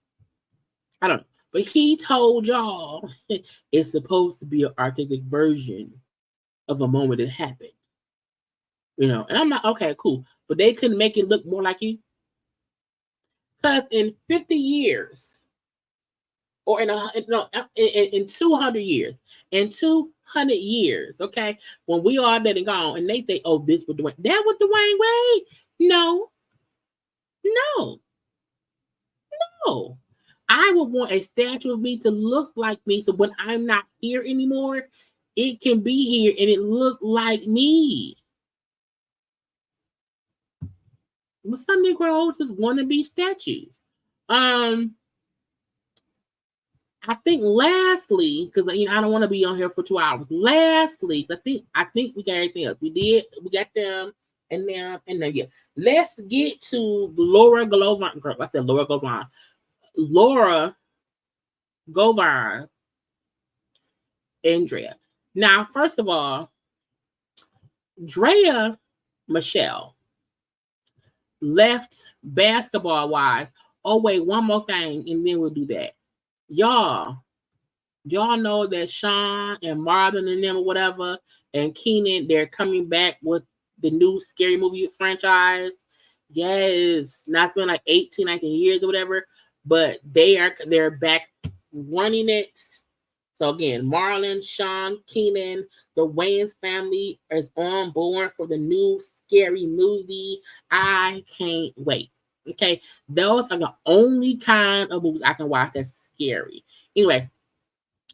But he told y'all it's supposed to be an artistic version of a moment that happened. You know, and I'm not okay, cool. But they couldn't make it look more like you. Because in 50 years, or in 200 years, okay, when we all dead and gone, and they say, oh, this was Dwyane. That was Dwyane Wade? No. I would want a statue of me to look like me, so when I'm not here anymore, it can be here and it look like me. But some Negroes just want to be statues. I think lastly, because I don't want to be on here for 2 hours. Lastly, I think we got everything else. We got them and them. Yeah. Let's get to Laura Govan. I said Laura Govan. Laura Govan and Draya. Now, first of all, Draya Michele left basketball wise. Oh, wait, one more thing, and then we'll do that. Y'all know that Sean and Marvin and them or whatever, and Keenan, they're coming back with the new Scary Movie franchise. Yes. Now it's been like 18, 19 years or whatever, but they're back running it. So again, Marlon, Sean, Keenan, the Wayans family is on board for the new Scary Movie. I can't wait. Okay, those are the only kind of movies I can watch that's scary. Anyway,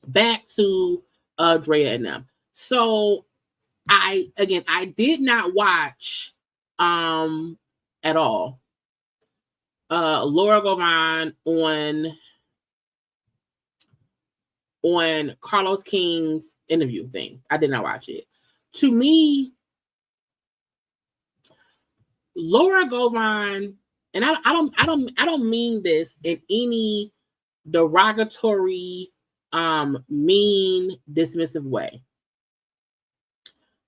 back to Draya and them. So I did not watch at all Laura Govan on Carlos King's interview thing. I did not watch it. To me, Laura Govan, and I don't mean this in any derogatory, mean, dismissive way.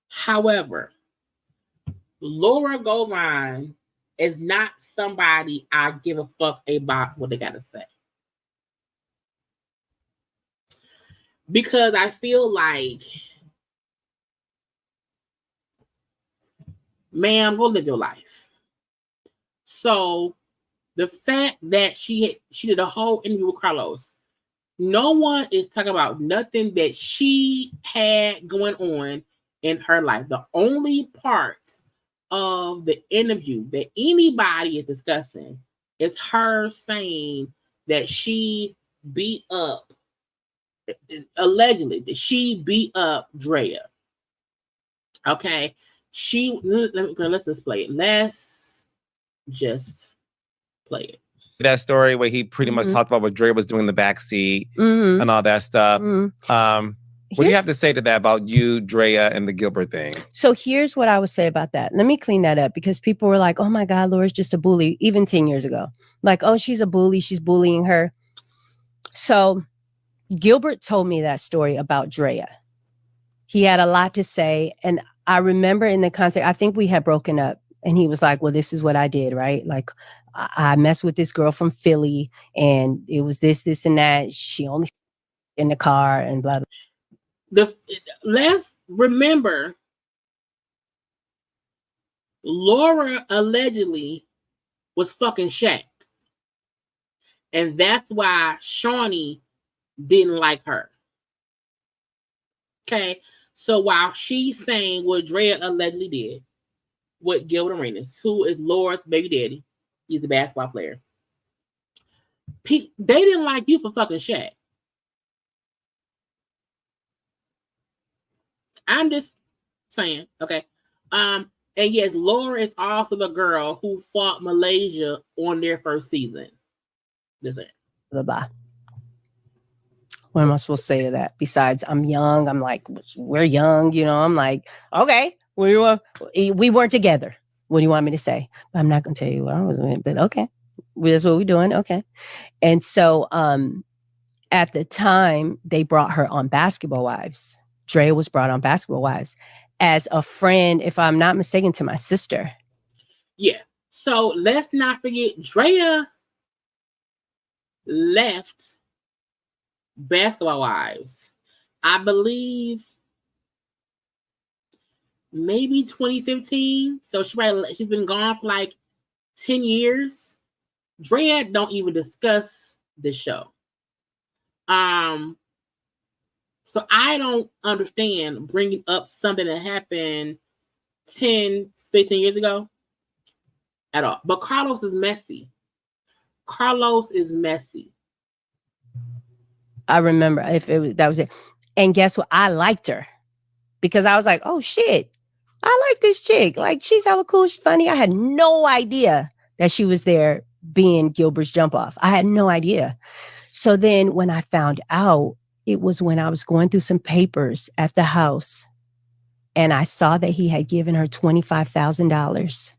However, Laura Govan is not somebody I give a fuck about what they gotta say. Because I feel like, ma'am, go live your life. So the fact that she did a whole interview with Carlos, no one is talking about nothing that she had going on in her life. The only part of the interview that anybody is discussing is her saying that she beat up, allegedly, that she beat up Draya. Okay, let's just play it. Let's just play it. That story where he pretty much talked about what Draya was doing in the backseat and all that stuff. What do you have to say to that about you, Draya, and the Gilbert thing? So here's what I would say about that. Let me clean that up, because people were like, oh my God, Laura's just a bully, even 10 years ago. Like, oh, she's a bully. She's bullying her. So Gilbert told me that story about Draya. He had a lot to say, and I remember in the context, I think we had broken up, and he was like, well, this is what I did, right? Like, I messed with this girl from Philly, and it was this, and that. She only in the car and blah, blah. Let's remember, Laura allegedly was fucking Shaq. And that's why Shawnee didn't like her. Okay. So while she's saying what Draya allegedly did with Gilbert Arenas, who is Laura's baby daddy, he's a basketball player. They didn't like you for fucking Shaq. I'm just saying, okay. And yes, Laura is also the girl who fought Malaysia on their first season. That's it. Bye-bye. What am I supposed to say to that? Besides, I'm young. I'm like, we're young, you know. I'm like, okay, we weren't together. What do you want me to say? I'm not gonna tell you what I was doing, but okay. That's what we're doing. Okay. And so at the time, they brought her on Basketball Wives. Draya was brought on Basketball Wives as a friend, if I'm not mistaken, to my sister. Yeah. So let's not forget, Draya left Basketball Wives, I believe, maybe 2015. So she's been gone for like 10 years. Draya don't even discuss the show. So I don't understand bringing up something that happened 10, 15 years ago at all. But Carlos is messy. Carlos is messy. I remember that was it. And guess what? I liked her because I was like, oh shit, I like this chick. Like, she's hella cool. She's funny. I had no idea that she was there being Gilbert's jump off. I had no idea. So then when I found out, it was when I was going through some papers at the house and I saw that he had given her $25,000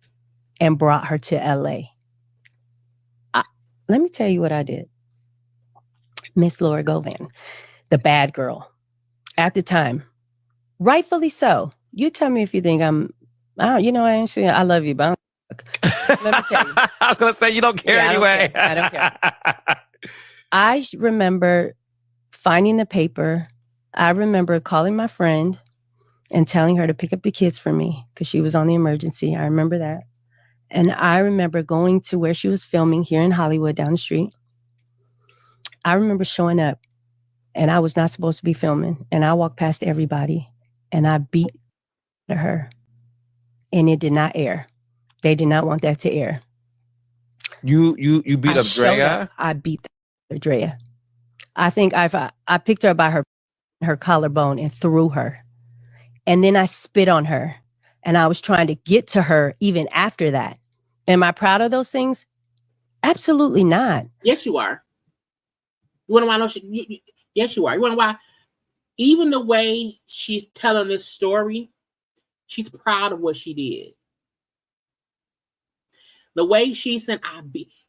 and brought her to LA. Let me tell you what I did. Miss Laura Govan, the bad girl at the time, rightfully so. You tell me if you think I love you, but let me tell you. I was going to say, you don't care anyway. I don't care. I remember finding the paper. I remember calling my friend and telling her to pick up the kids for me because she was on the emergency. I remember that. And I remember going to where she was filming here in Hollywood down the street. I remember showing up and I was not supposed to be filming. And I walked past everybody and I beat her. And it did not air. They did not want that to air. You beat up Draya? I beat Draya. I think I picked her by her collarbone and threw her. And then I spit on her. And I was trying to get to her even after that. Am I proud of those things? Absolutely not. Yes, you are. You want to know? Yes, you are. You want to know why? Even the way she's telling this story, she's proud of what she did. The way she said,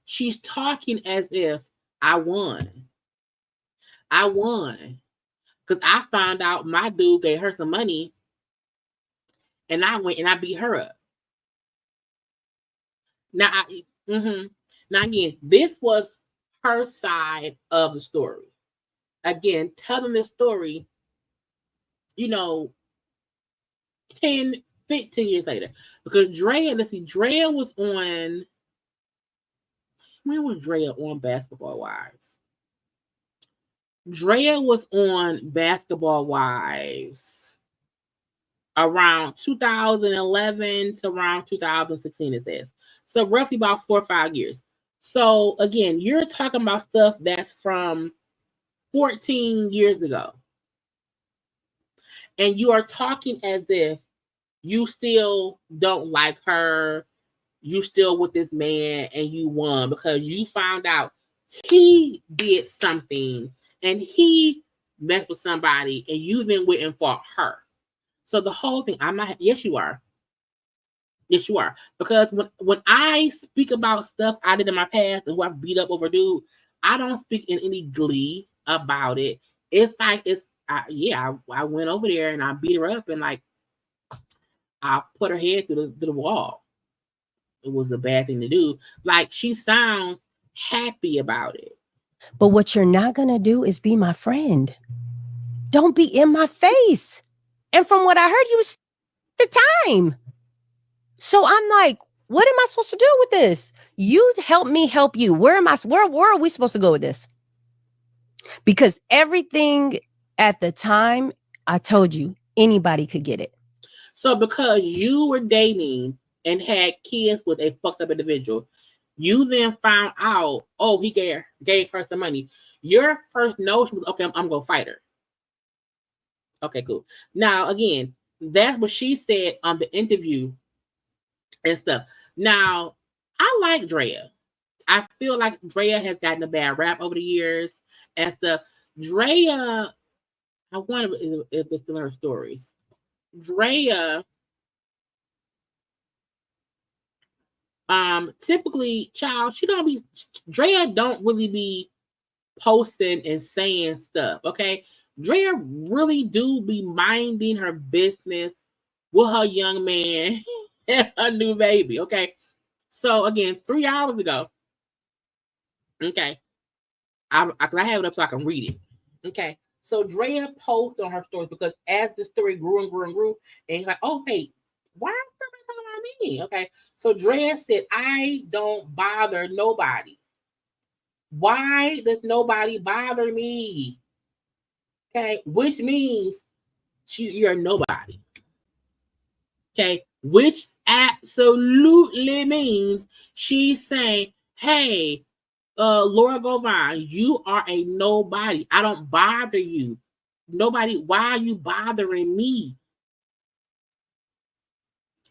she's talking as if I won. I won. Because I found out my dude gave her some money and I went and I beat her up. Now, now again, this was her side of the story. Again, telling this story, 10, 15 years later. Because Draya was on, when was Draya on Basketball Wives? Draya was on Basketball Wives around 2011 to around 2016, it says. So roughly about 4 or 5 years. So again, you're talking about stuff that's from 14 years ago. And you are talking as if you still don't like her. You still with this man and you won because you found out he did something and he messed with somebody and you then went and fought her. So the whole thing, yes, you are. Yes, you are. Because when I speak about stuff I did in my past and who I've beat up over dude, I don't speak in any glee about it. It's like, I went over there and I beat her up and like, I'll put her head through the wall. It was a bad thing to do. Like, she sounds happy about it. But what you're not going to do is be my friend. Don't be in my face. And from what I heard, you was the time. So I'm like, what am I supposed to do with this? You help me help you. Where are we supposed to go with this? Because everything at the time, I told you, anybody could get it. So because you were dating and had kids with a fucked up individual, you then found out, oh, he gave her some money. Your first notion was, okay, I'm going to fight her. Okay, cool. Now, again, that's what she said on the interview and stuff. Now, I like Draya. I feel like Draya has gotten a bad rap over the years and stuff. Draya, I wonder if it's still her stories. Draya, typically, child, Draya don't really be posting and saying stuff, okay? Draya really do be minding her business with her young man and her new baby, okay? So, again, 3 hours ago, okay, I have it up so I can read it, okay? So, Draya posted on her stories because as the story grew and grew and grew, and you're like, oh, wait, why is somebody talking about me? Okay, so Draya said, I don't bother nobody. Why does nobody bother me? Okay, which means you're nobody. Okay, which absolutely means she's saying, hey, Laura Govan, you are a nobody. I don't bother you. Nobody, why are you bothering me?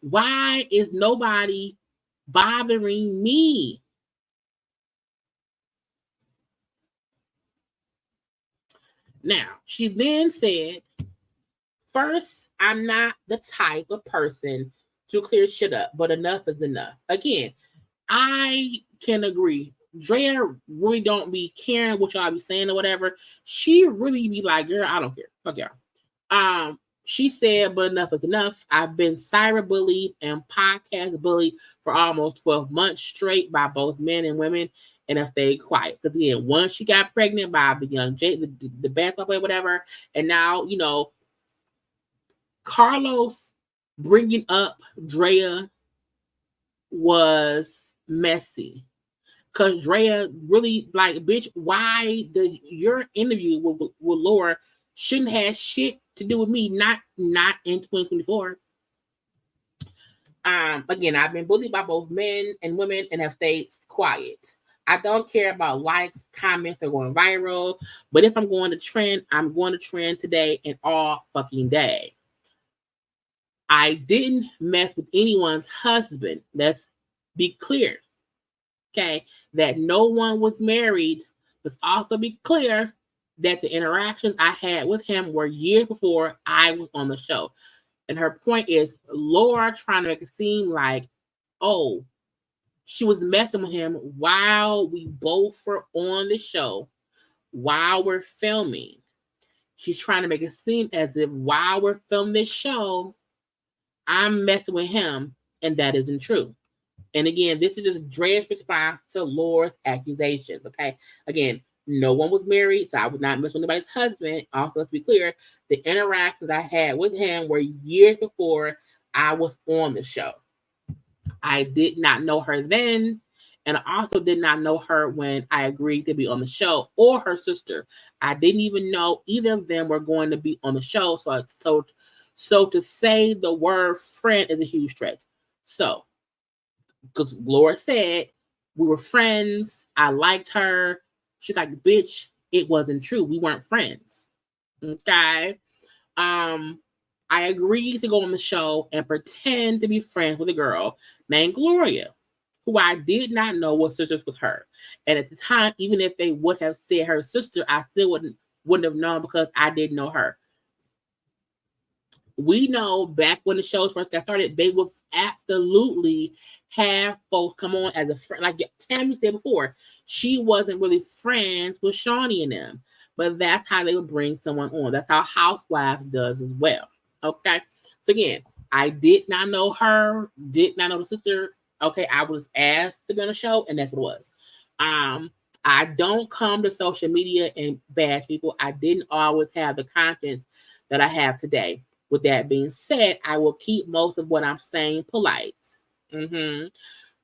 Why is nobody bothering me? Now, she then said, first, I'm not the type of person to clear shit up, but enough is enough. Again, I can agree. Draya really don't be caring what y'all be saying or whatever. She really be like, girl, I don't care. Fuck y'all. She said, but enough is enough. I've been cyberbullied and podcast bullied for almost 12 months straight by both men and women, and I stayed quiet. Because again, once she got pregnant by the young Jay, the basketball player, whatever, and now, you know, Carlos bringing up Draya was messy. Because Draya really, like, bitch, why does your interview with Laura shouldn't have shit to do with me, not in 2024. Again, I've been bullied by both men and women and have stayed quiet. I don't care about likes, comments that are going viral, but if I'm going to trend, I'm going to trend today and all fucking day. I didn't mess with anyone's husband. Let's be clear. Okay, that no one was married. Let's also be clear that the interactions I had with him were years before I was on the show. And her point is, Laura trying to make it seem like, oh, she was messing with him while we both were on the show, while we're filming. She's trying to make it seem as if while we're filming this show, I'm messing with him, and that isn't true. And again, this is just Draya's response to Laura's accusations, okay? Again, no one was married, so I would not mess with anybody's husband. Also, let's be clear, the interactions I had with him were years before I was on the show. I did not know her then, and I also did not know her when I agreed to be on the show, or her sister. I didn't even know either of them were going to be on the show, so to say the word friend is a huge stretch. So, because Laura said we were friends, I liked her. She's like, bitch, it wasn't true. We weren't friends. Okay. I agreed to go on the show and pretend to be friends with a girl named Gloria, who I did not know was sisters with her. And at the time, even if they would have said her sister, I still wouldn't have known because I didn't know her. We know back when the shows first got started, they would absolutely have folks come on as a friend. Like Tammy said before, she wasn't really friends with Shawnee and them, but that's how they would bring someone on. That's how Housewives does as well. Okay. So again, I did not know her, did not know the sister. Okay, I was asked to be on the show, and that's what it was. I don't come to social media and bash people. I didn't always have the confidence that I have today. With that being said, I will keep most of what I'm saying polite. To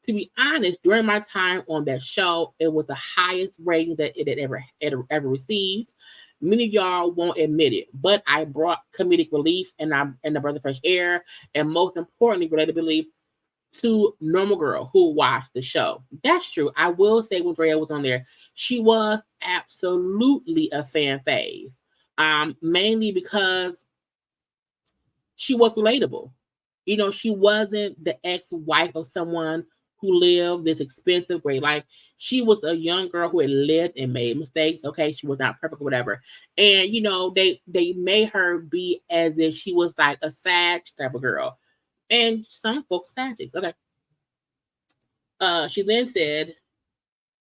be honest, during my time on that show, it was the highest rating that it had ever received. Many of y'all won't admit it, but I brought comedic relief and the breath of fresh air, and most importantly, relatability to normal girl who watched the show. That's true. I will say when Draya was on there, she was absolutely a fan fave. Mainly because she was relatable. You know, she wasn't the ex-wife of someone who lived this expensive, great life. She was a young girl who had lived and made mistakes. Okay, she was not perfect or whatever. And, you know, they made her be as if she was like a sad type of girl. And some folks Sagittarius. Okay. She then said,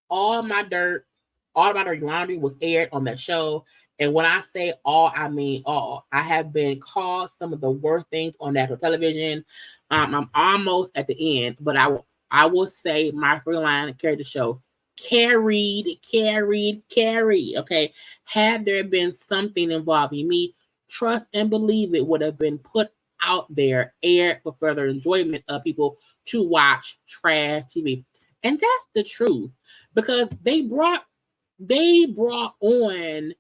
all my dirty laundry was aired on that show. And when I say all, I mean all. I have been called some of the worst things on national television. I'm almost at the end, but I will say my storyline carried the show. Carried. Okay. Had there been something involving me, trust and believe it would have been put out there, aired for further enjoyment of people to watch trash TV. And that's the truth. Because they brought on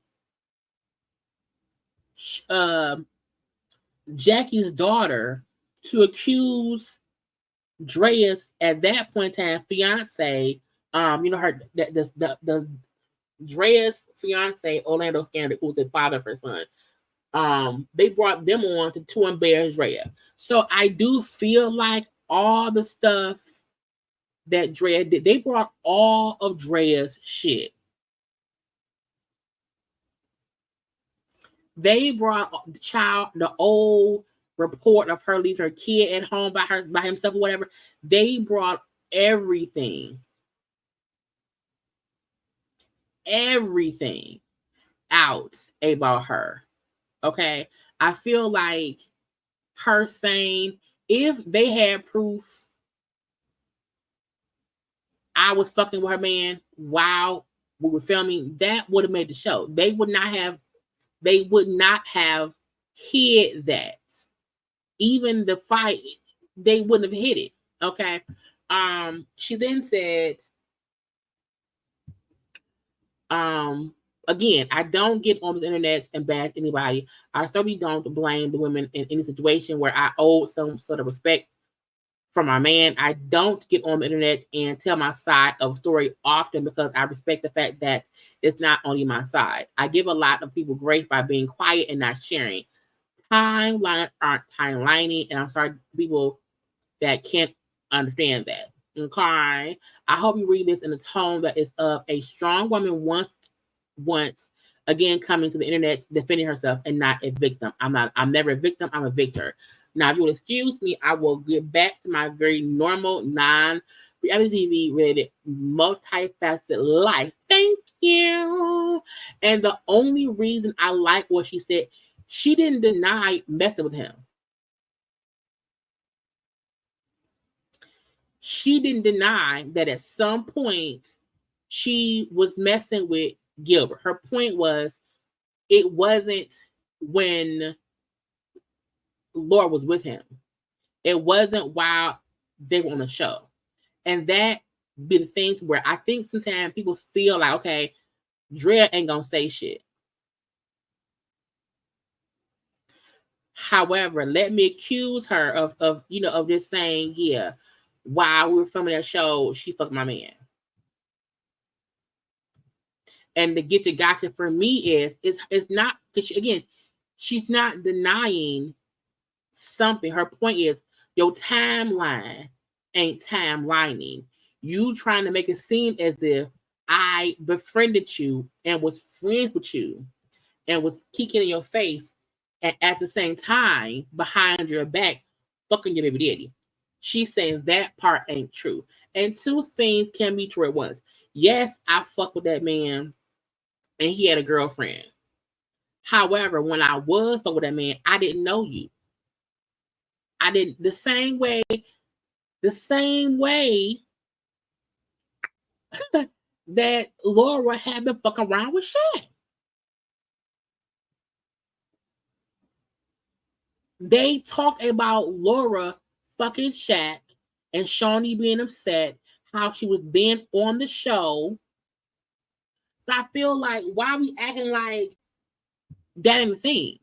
Jackie's daughter to accuse Draya's at that point in time fiance, you know, her the Draya's fiance Orlando Scandal, who's the father of her son. They brought them on to embarrass Draya. So I do feel like all the stuff that Draya did, they brought all of Draya's shit. They brought the old report of her leaving her kid at home by himself or whatever. They brought everything out about her. Okay. I feel like her saying, if they had proof I was fucking with her man while we were filming, that would have made the show. They would not have hid that. Even the fight, they wouldn't have hid it. Okay. She then said, again, I don't get on the internet and bash anybody. I certainly don't blame the women in any situation where I owe some sort of respect from my man. I don't get on the internet and tell my side of the story often because I respect the fact that it's not only my side. I give a lot of people grace by being quiet and not sharing. Timelines aren't timelining, and I'm sorry to people that can't understand that. Okay. I hope you read this in a tone that is of a strong woman once again coming to the internet defending herself and not a victim. I'm never a victim, I'm a victor. Now, if you will excuse me, I will get back to my very normal, non-reality TV related, multifaceted life. Thank you. And the only reason I like what she said, she didn't deny messing with him. She didn't deny that at some point she was messing with Gilbert. Her point was, it wasn't when Laura was with him. It wasn't while they were on the show. And that be the things where I think sometimes people feel like, okay, Draya ain't gonna say shit. However, let me accuse her of just saying, yeah, while we were filming that show, she fucked my man. And the get to gotcha for me is it's not, because again, she's not denying something. Her point is, your timeline ain't timelining. You trying to make it seem as if I befriended you and was friends with you and was kicking in your face, and at the same time, behind your back, fucking your baby daddy. She's saying that part ain't true. And two things can be true at once. Yes, I fuck with that man and he had a girlfriend. However, when I was fuck with that man, I didn't know you. I didn't the same way that Laura had been fucking around with Shaq. They talked about Laura fucking Shaq and Shawnee being upset how she was being on the show. So I feel like, why are we acting like that ain't the thing?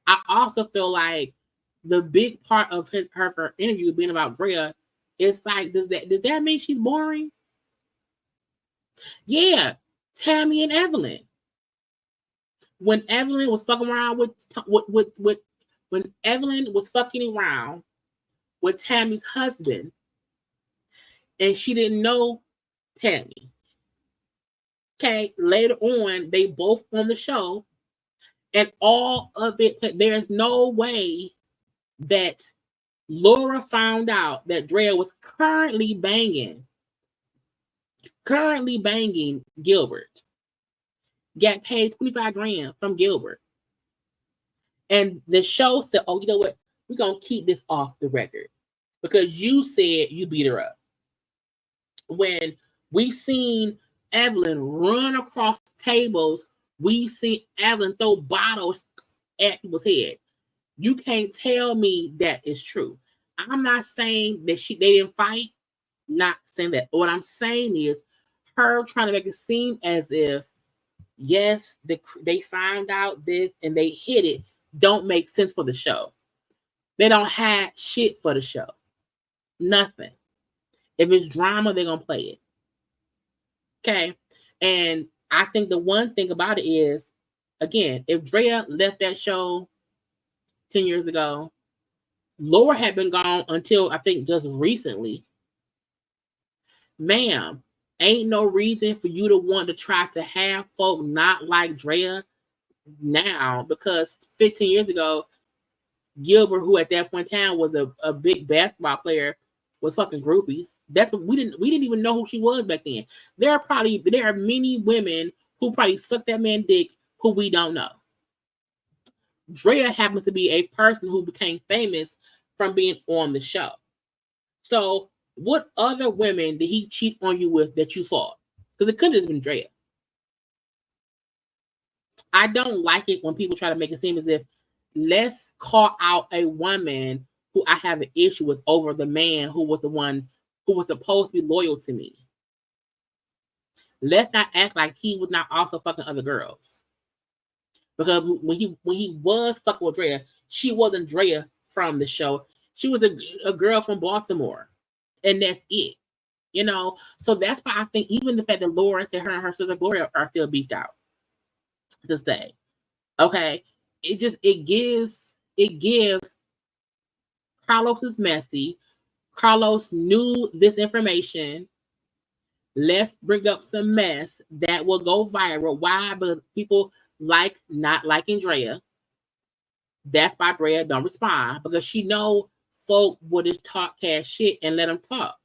I also feel like the big part of her interview being about Draya is like, does that mean she's boring? Yeah, Tammy and Evelyn. When Evelyn was fucking around when Evelyn was fucking around with Tammy's husband, and she didn't know Tammy. Okay, later on, they both on the show, and all of it, there's no way that Laura found out that Draya was currently banging Gilbert. Got paid 25 grand from Gilbert. And the show said, oh, you know what? We're going to keep this off the record because you said you beat her up. When we've seen Evelyn run across tables, we've seen Evelyn throw bottles at people's head. You can't tell me that is true. I'm not saying that they didn't fight. Not saying that. What I'm saying is her trying to make it seem as if, yes, they found out this and they hit it, don't make sense for the show. They don't have shit for the show. Nothing. If it's drama, they're going to play it. Okay? And I think the one thing about it is, again, if Draya left that show 10 years ago, Laura had been gone until I think just recently. Ma'am, ain't no reason for you to want to try to have folk not like Draya now, because 15 years ago, Gilbert, who at that point in time was a big basketball player, was fucking groupies. That's what we didn't even know who she was back then. There are many women who probably sucked that man dick who we don't know. Draya happens to be a person who became famous from being on the show. So what other women did he cheat on you with that you saw? Because it could have been Draya. I don't like it when people try to make it seem as if let's call out a woman who I have an issue with over the man who was the one who was supposed to be loyal to me. Let's not act like he was not also fucking other girls. Because when he was fucking with Draya, she wasn't Draya from the show. She was a girl from Baltimore. And that's it. You know? So that's why I think even the fact that Laura said her and her sister Gloria are still beefed out this day. Okay? It gives Carlos is messy. Carlos knew this information. Let's bring up some mess that will go viral. Why? Because people like not liking Draya. That's why Draya don't respond, because she know folk would just talk cash shit and let them talk.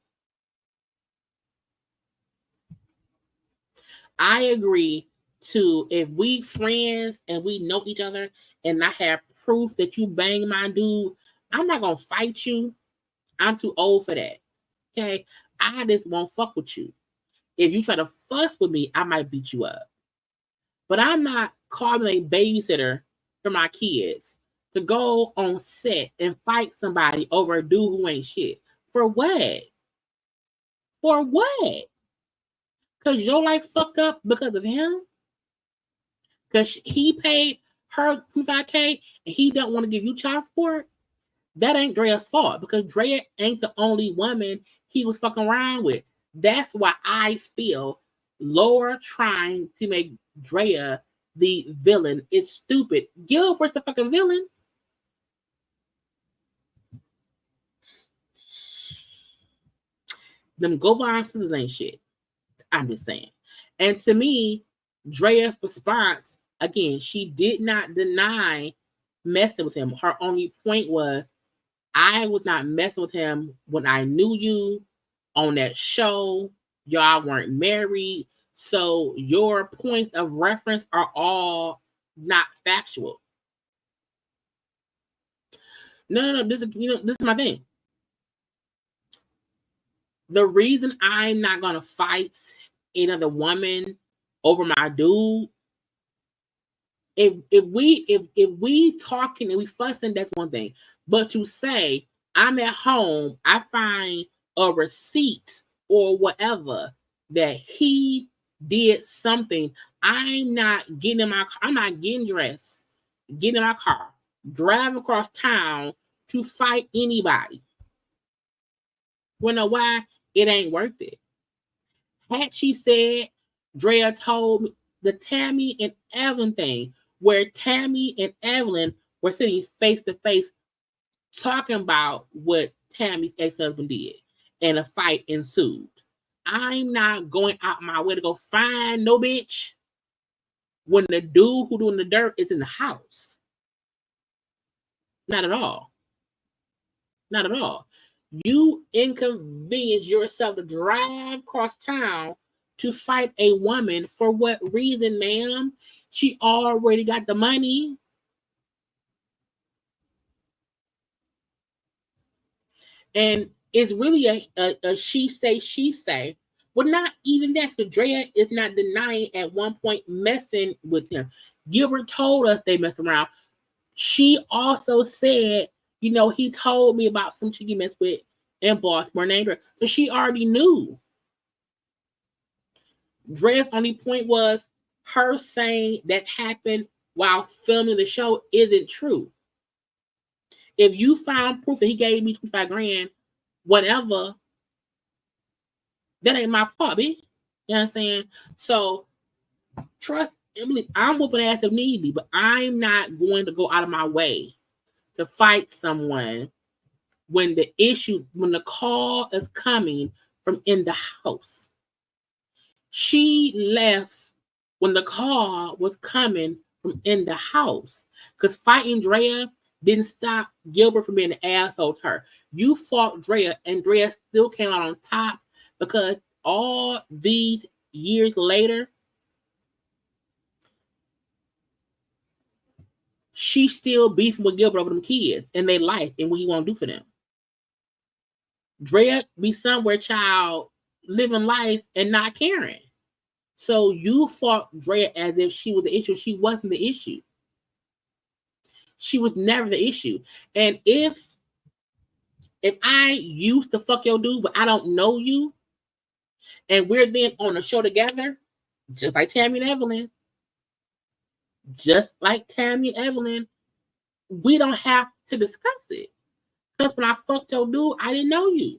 I agree to, if we friends and we know each other and I have proof that you bang my dude, I'm not gonna fight you. I'm too old for that. Okay, I just won't fuck with you. If you try to fuss with me, I might beat you up. But I'm not calling a babysitter for my kids to go on set and fight somebody over a dude who ain't shit. For what? For what? Because your life fucked up because of him? Because he paid her $25K and he don't want to give you child support? That ain't Draya's fault, because Draya ain't the only woman he was fucking around with. That's why I feel Laura trying to make Draya the villain is stupid. Gilbert's the fucking villain. Them Govan sisters ain't shit. I'm just saying. And to me, Draya's response, again, she did not deny messing with him. Her only point was, I was not messing with him when I knew you on that show. Y'all weren't married. So your points of reference are all not factual. No. This is my thing. The reason I'm not gonna fight another woman over my dude, if we talking and we fussing, that's one thing. But to say I'm at home, I find a receipt or whatever that he did something, I'm not getting in my car. I'm not getting dressed, getting in my car, driving across town to fight anybody. You know why? It ain't worth it. Had she said, Draya told me the Tammy and Evelyn thing, where Tammy and Evelyn were sitting face to face talking about what Tammy's ex-husband did, and a fight ensued. I'm not going out my way to go find no bitch when the dude who doing the dirt is in the house. Not at all. Not at all. You inconvenience yourself to drive across town to fight a woman. For what reason, ma'am? She already got the money. And it's really a she say. Well, not even that, because Draya is not denying at one point messing with him. Gilbert told us they messed around. She also said, you know, he told me about some chick he messed with in Baltimore named her. So she already knew. Draya's only point was her saying that happened while filming the show isn't true. If you found proof that he gave me 25 grand, whatever, that ain't my fault, bitch. You know what I'm saying? So trust Emily, I'm whooping ass if need be, but I'm not going to go out of my way to fight someone when the call is coming from in the house. She left when the call was coming from in the house, because fighting Draya didn't stop Gilbert from being an asshole to her. You fought Draya, and Draya still came out on top, because all these years later, she's still beefing with Gilbert over them kids and their life and what he want to do for them. Draya be somewhere, child, living life and not caring. So you fought Draya as if she was the issue. She wasn't the issue. She was never the issue. And if I used to fuck your dude, but I don't know you, and we're then on a show together, just like Tammy and Evelyn, we don't have to discuss it. Because when I fucked your dude, I didn't know you.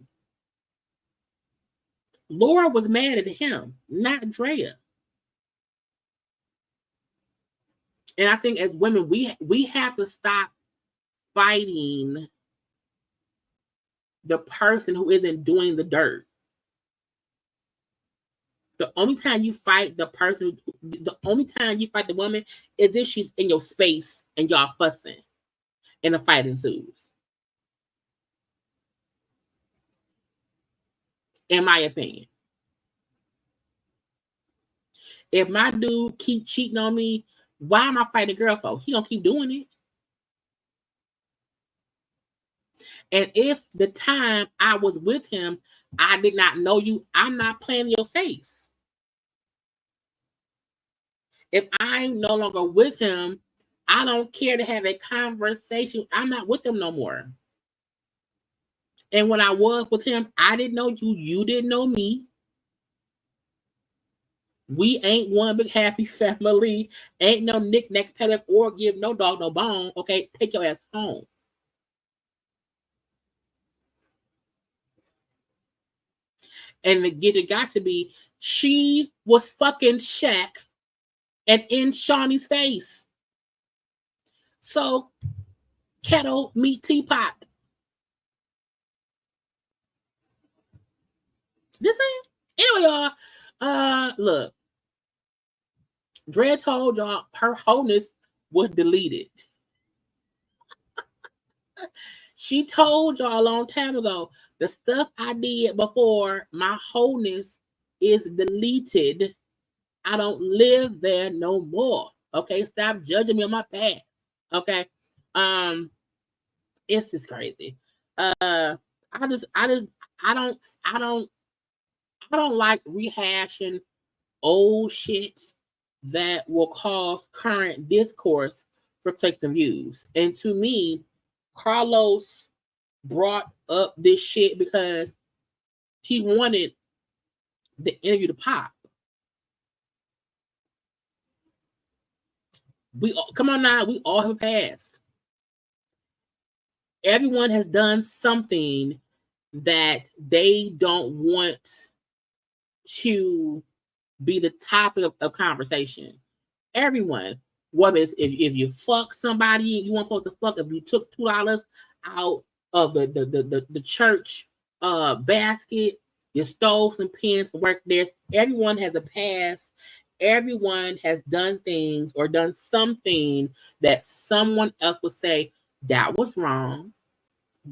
Laura was mad at him, not Draya. And I think as women, we have to stop fighting the person who isn't doing the dirt. The only time you fight the woman is if she's in your space and y'all fussing and a fight ensues. In my opinion. If my dude keep cheating on me, why am I fighting a girl for? He gonna keep doing it. And if the time I was with him, I did not know you, I'm not playing in your face. If I'm no longer with him, I don't care to have a conversation. I'm not with him no more. And when I was with him, I didn't know you. You didn't know me. We ain't one big happy family. Ain't no knick-knack, paddock, or give no dog no bone. Okay, take your ass home. And the gidget got to be, she was fucking Shaq and in Shawnee's face. So, kettle, meet teapot. This ain't. Anyway, y'all, look. Draya told y'all her wholeness was deleted. She told y'all a long time ago, the stuff I did before, my wholeness is deleted. I don't live there no more. Okay, stop judging me on my past. Okay, It's just crazy. I don't like rehashing old shit that will cause current discourse for clicks and views. And to me, Carlos brought up this shit because he wanted the interview to pop. Come on now, we all have passed. Everyone has done something that they don't want to be the topic of conversation. Everyone, whether it's if you fuck somebody you weren't supposed to fuck, if you took $2 out of the church basket, you stole some pens from work there. Everyone has a past. Everyone has done things or done something that someone else would say, that was wrong.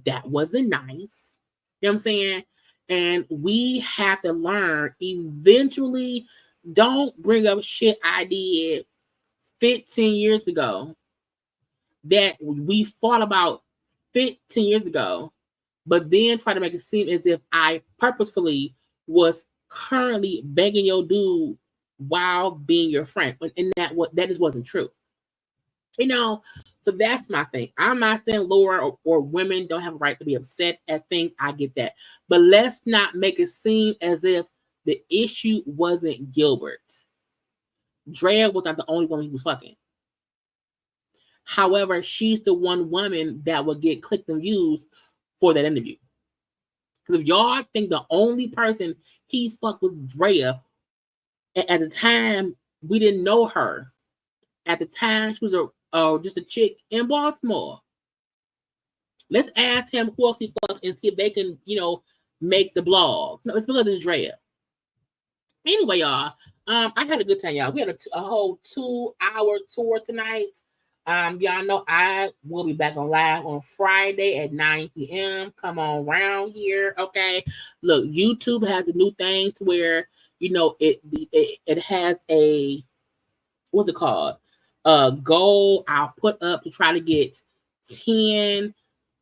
That wasn't nice. You know what I'm saying? And we have to learn eventually, don't bring up shit I did 15 years ago that we fought about 15 years ago, but then try to make it seem as if I purposefully was currently begging your dude while being your friend. And that just wasn't true. You know, so that's my thing. I'm not saying Laura or women don't have a right to be upset at things. I get that. But let's not make it seem as if the issue wasn't Gilbert. Draya was not the only woman he was fucking. However, she's the one woman that will get clicks and views for that interview. Because if y'all think the only person he fucked was Draya, at the time, we didn't know her. At the time, she was just a chick in Baltimore. Let's ask him who else he fucked and see if they can, make the blog. No, it's because it's Draya. Anyway, y'all, I had a good time, y'all. We had a whole 2-hour tour tonight. Y'all know I will be back on live on Friday at 9 p.m. Come on around here, okay? Look, YouTube has a new thing to where, it has a, what's it called? Goal I'll put up to try to get 10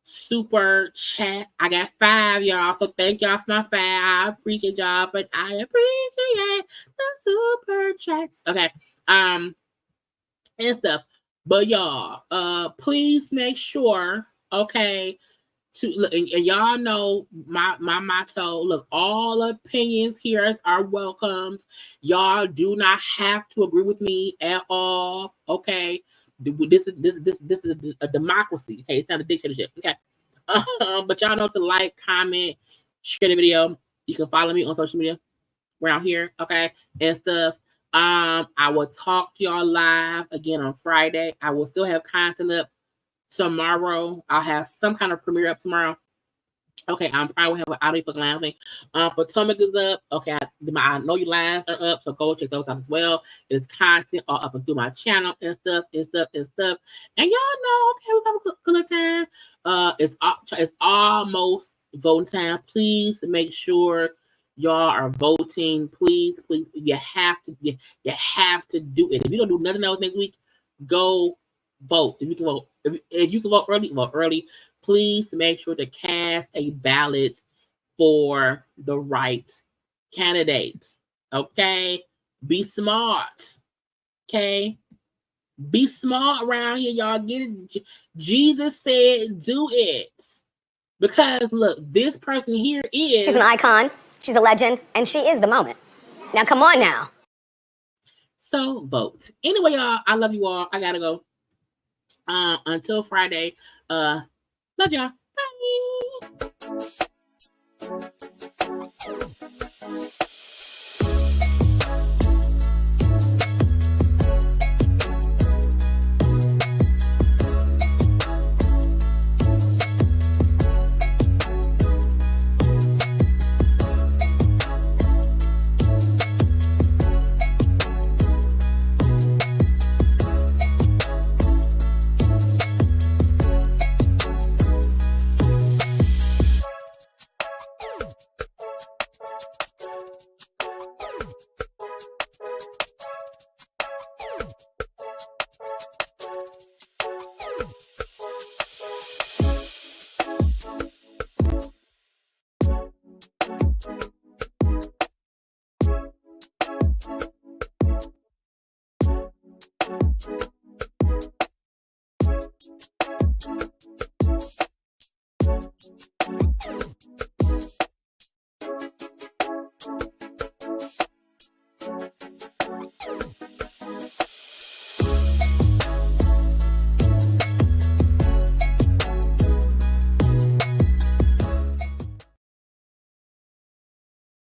super chats. I got 5, y'all. So thank y'all for my 5. I appreciate y'all, but I appreciate the super chats. Okay. And stuff. But y'all, please make sure, okay, to look, and y'all know my motto. Look, all opinions here are welcomed. Y'all do not have to agree with me at all. Okay, this is a democracy. Okay, it's not a dictatorship. Okay, but y'all know to like, comment, share the video. You can follow me on social media around here. Okay, and stuff. I will talk to y'all live again on Friday. I will still have content up tomorrow. I'll have some kind of premiere up tomorrow. Okay, I'm probably have an audio fucking live thing. Potomac is up. Okay, I know your lines are up, so go check those out as well. It's content all up and through my channel and stuff. And y'all know, okay, we have a good time. It's almost voting time. Please make sure y'all are voting. Please, you have to do it. If you don't do nothing else next week, go vote. If you can vote early, vote early. Please make sure to cast a ballot for the right candidate. Okay? Be smart. Okay? Be smart around here, y'all. Get it. Jesus said, do it. Because look, this person here is... She's an icon. She's a legend. And she is the moment. Now, come on now. So, vote. Anyway, y'all, I love you all. I gotta go. Until Friday. Love y'all. Bye. Bye.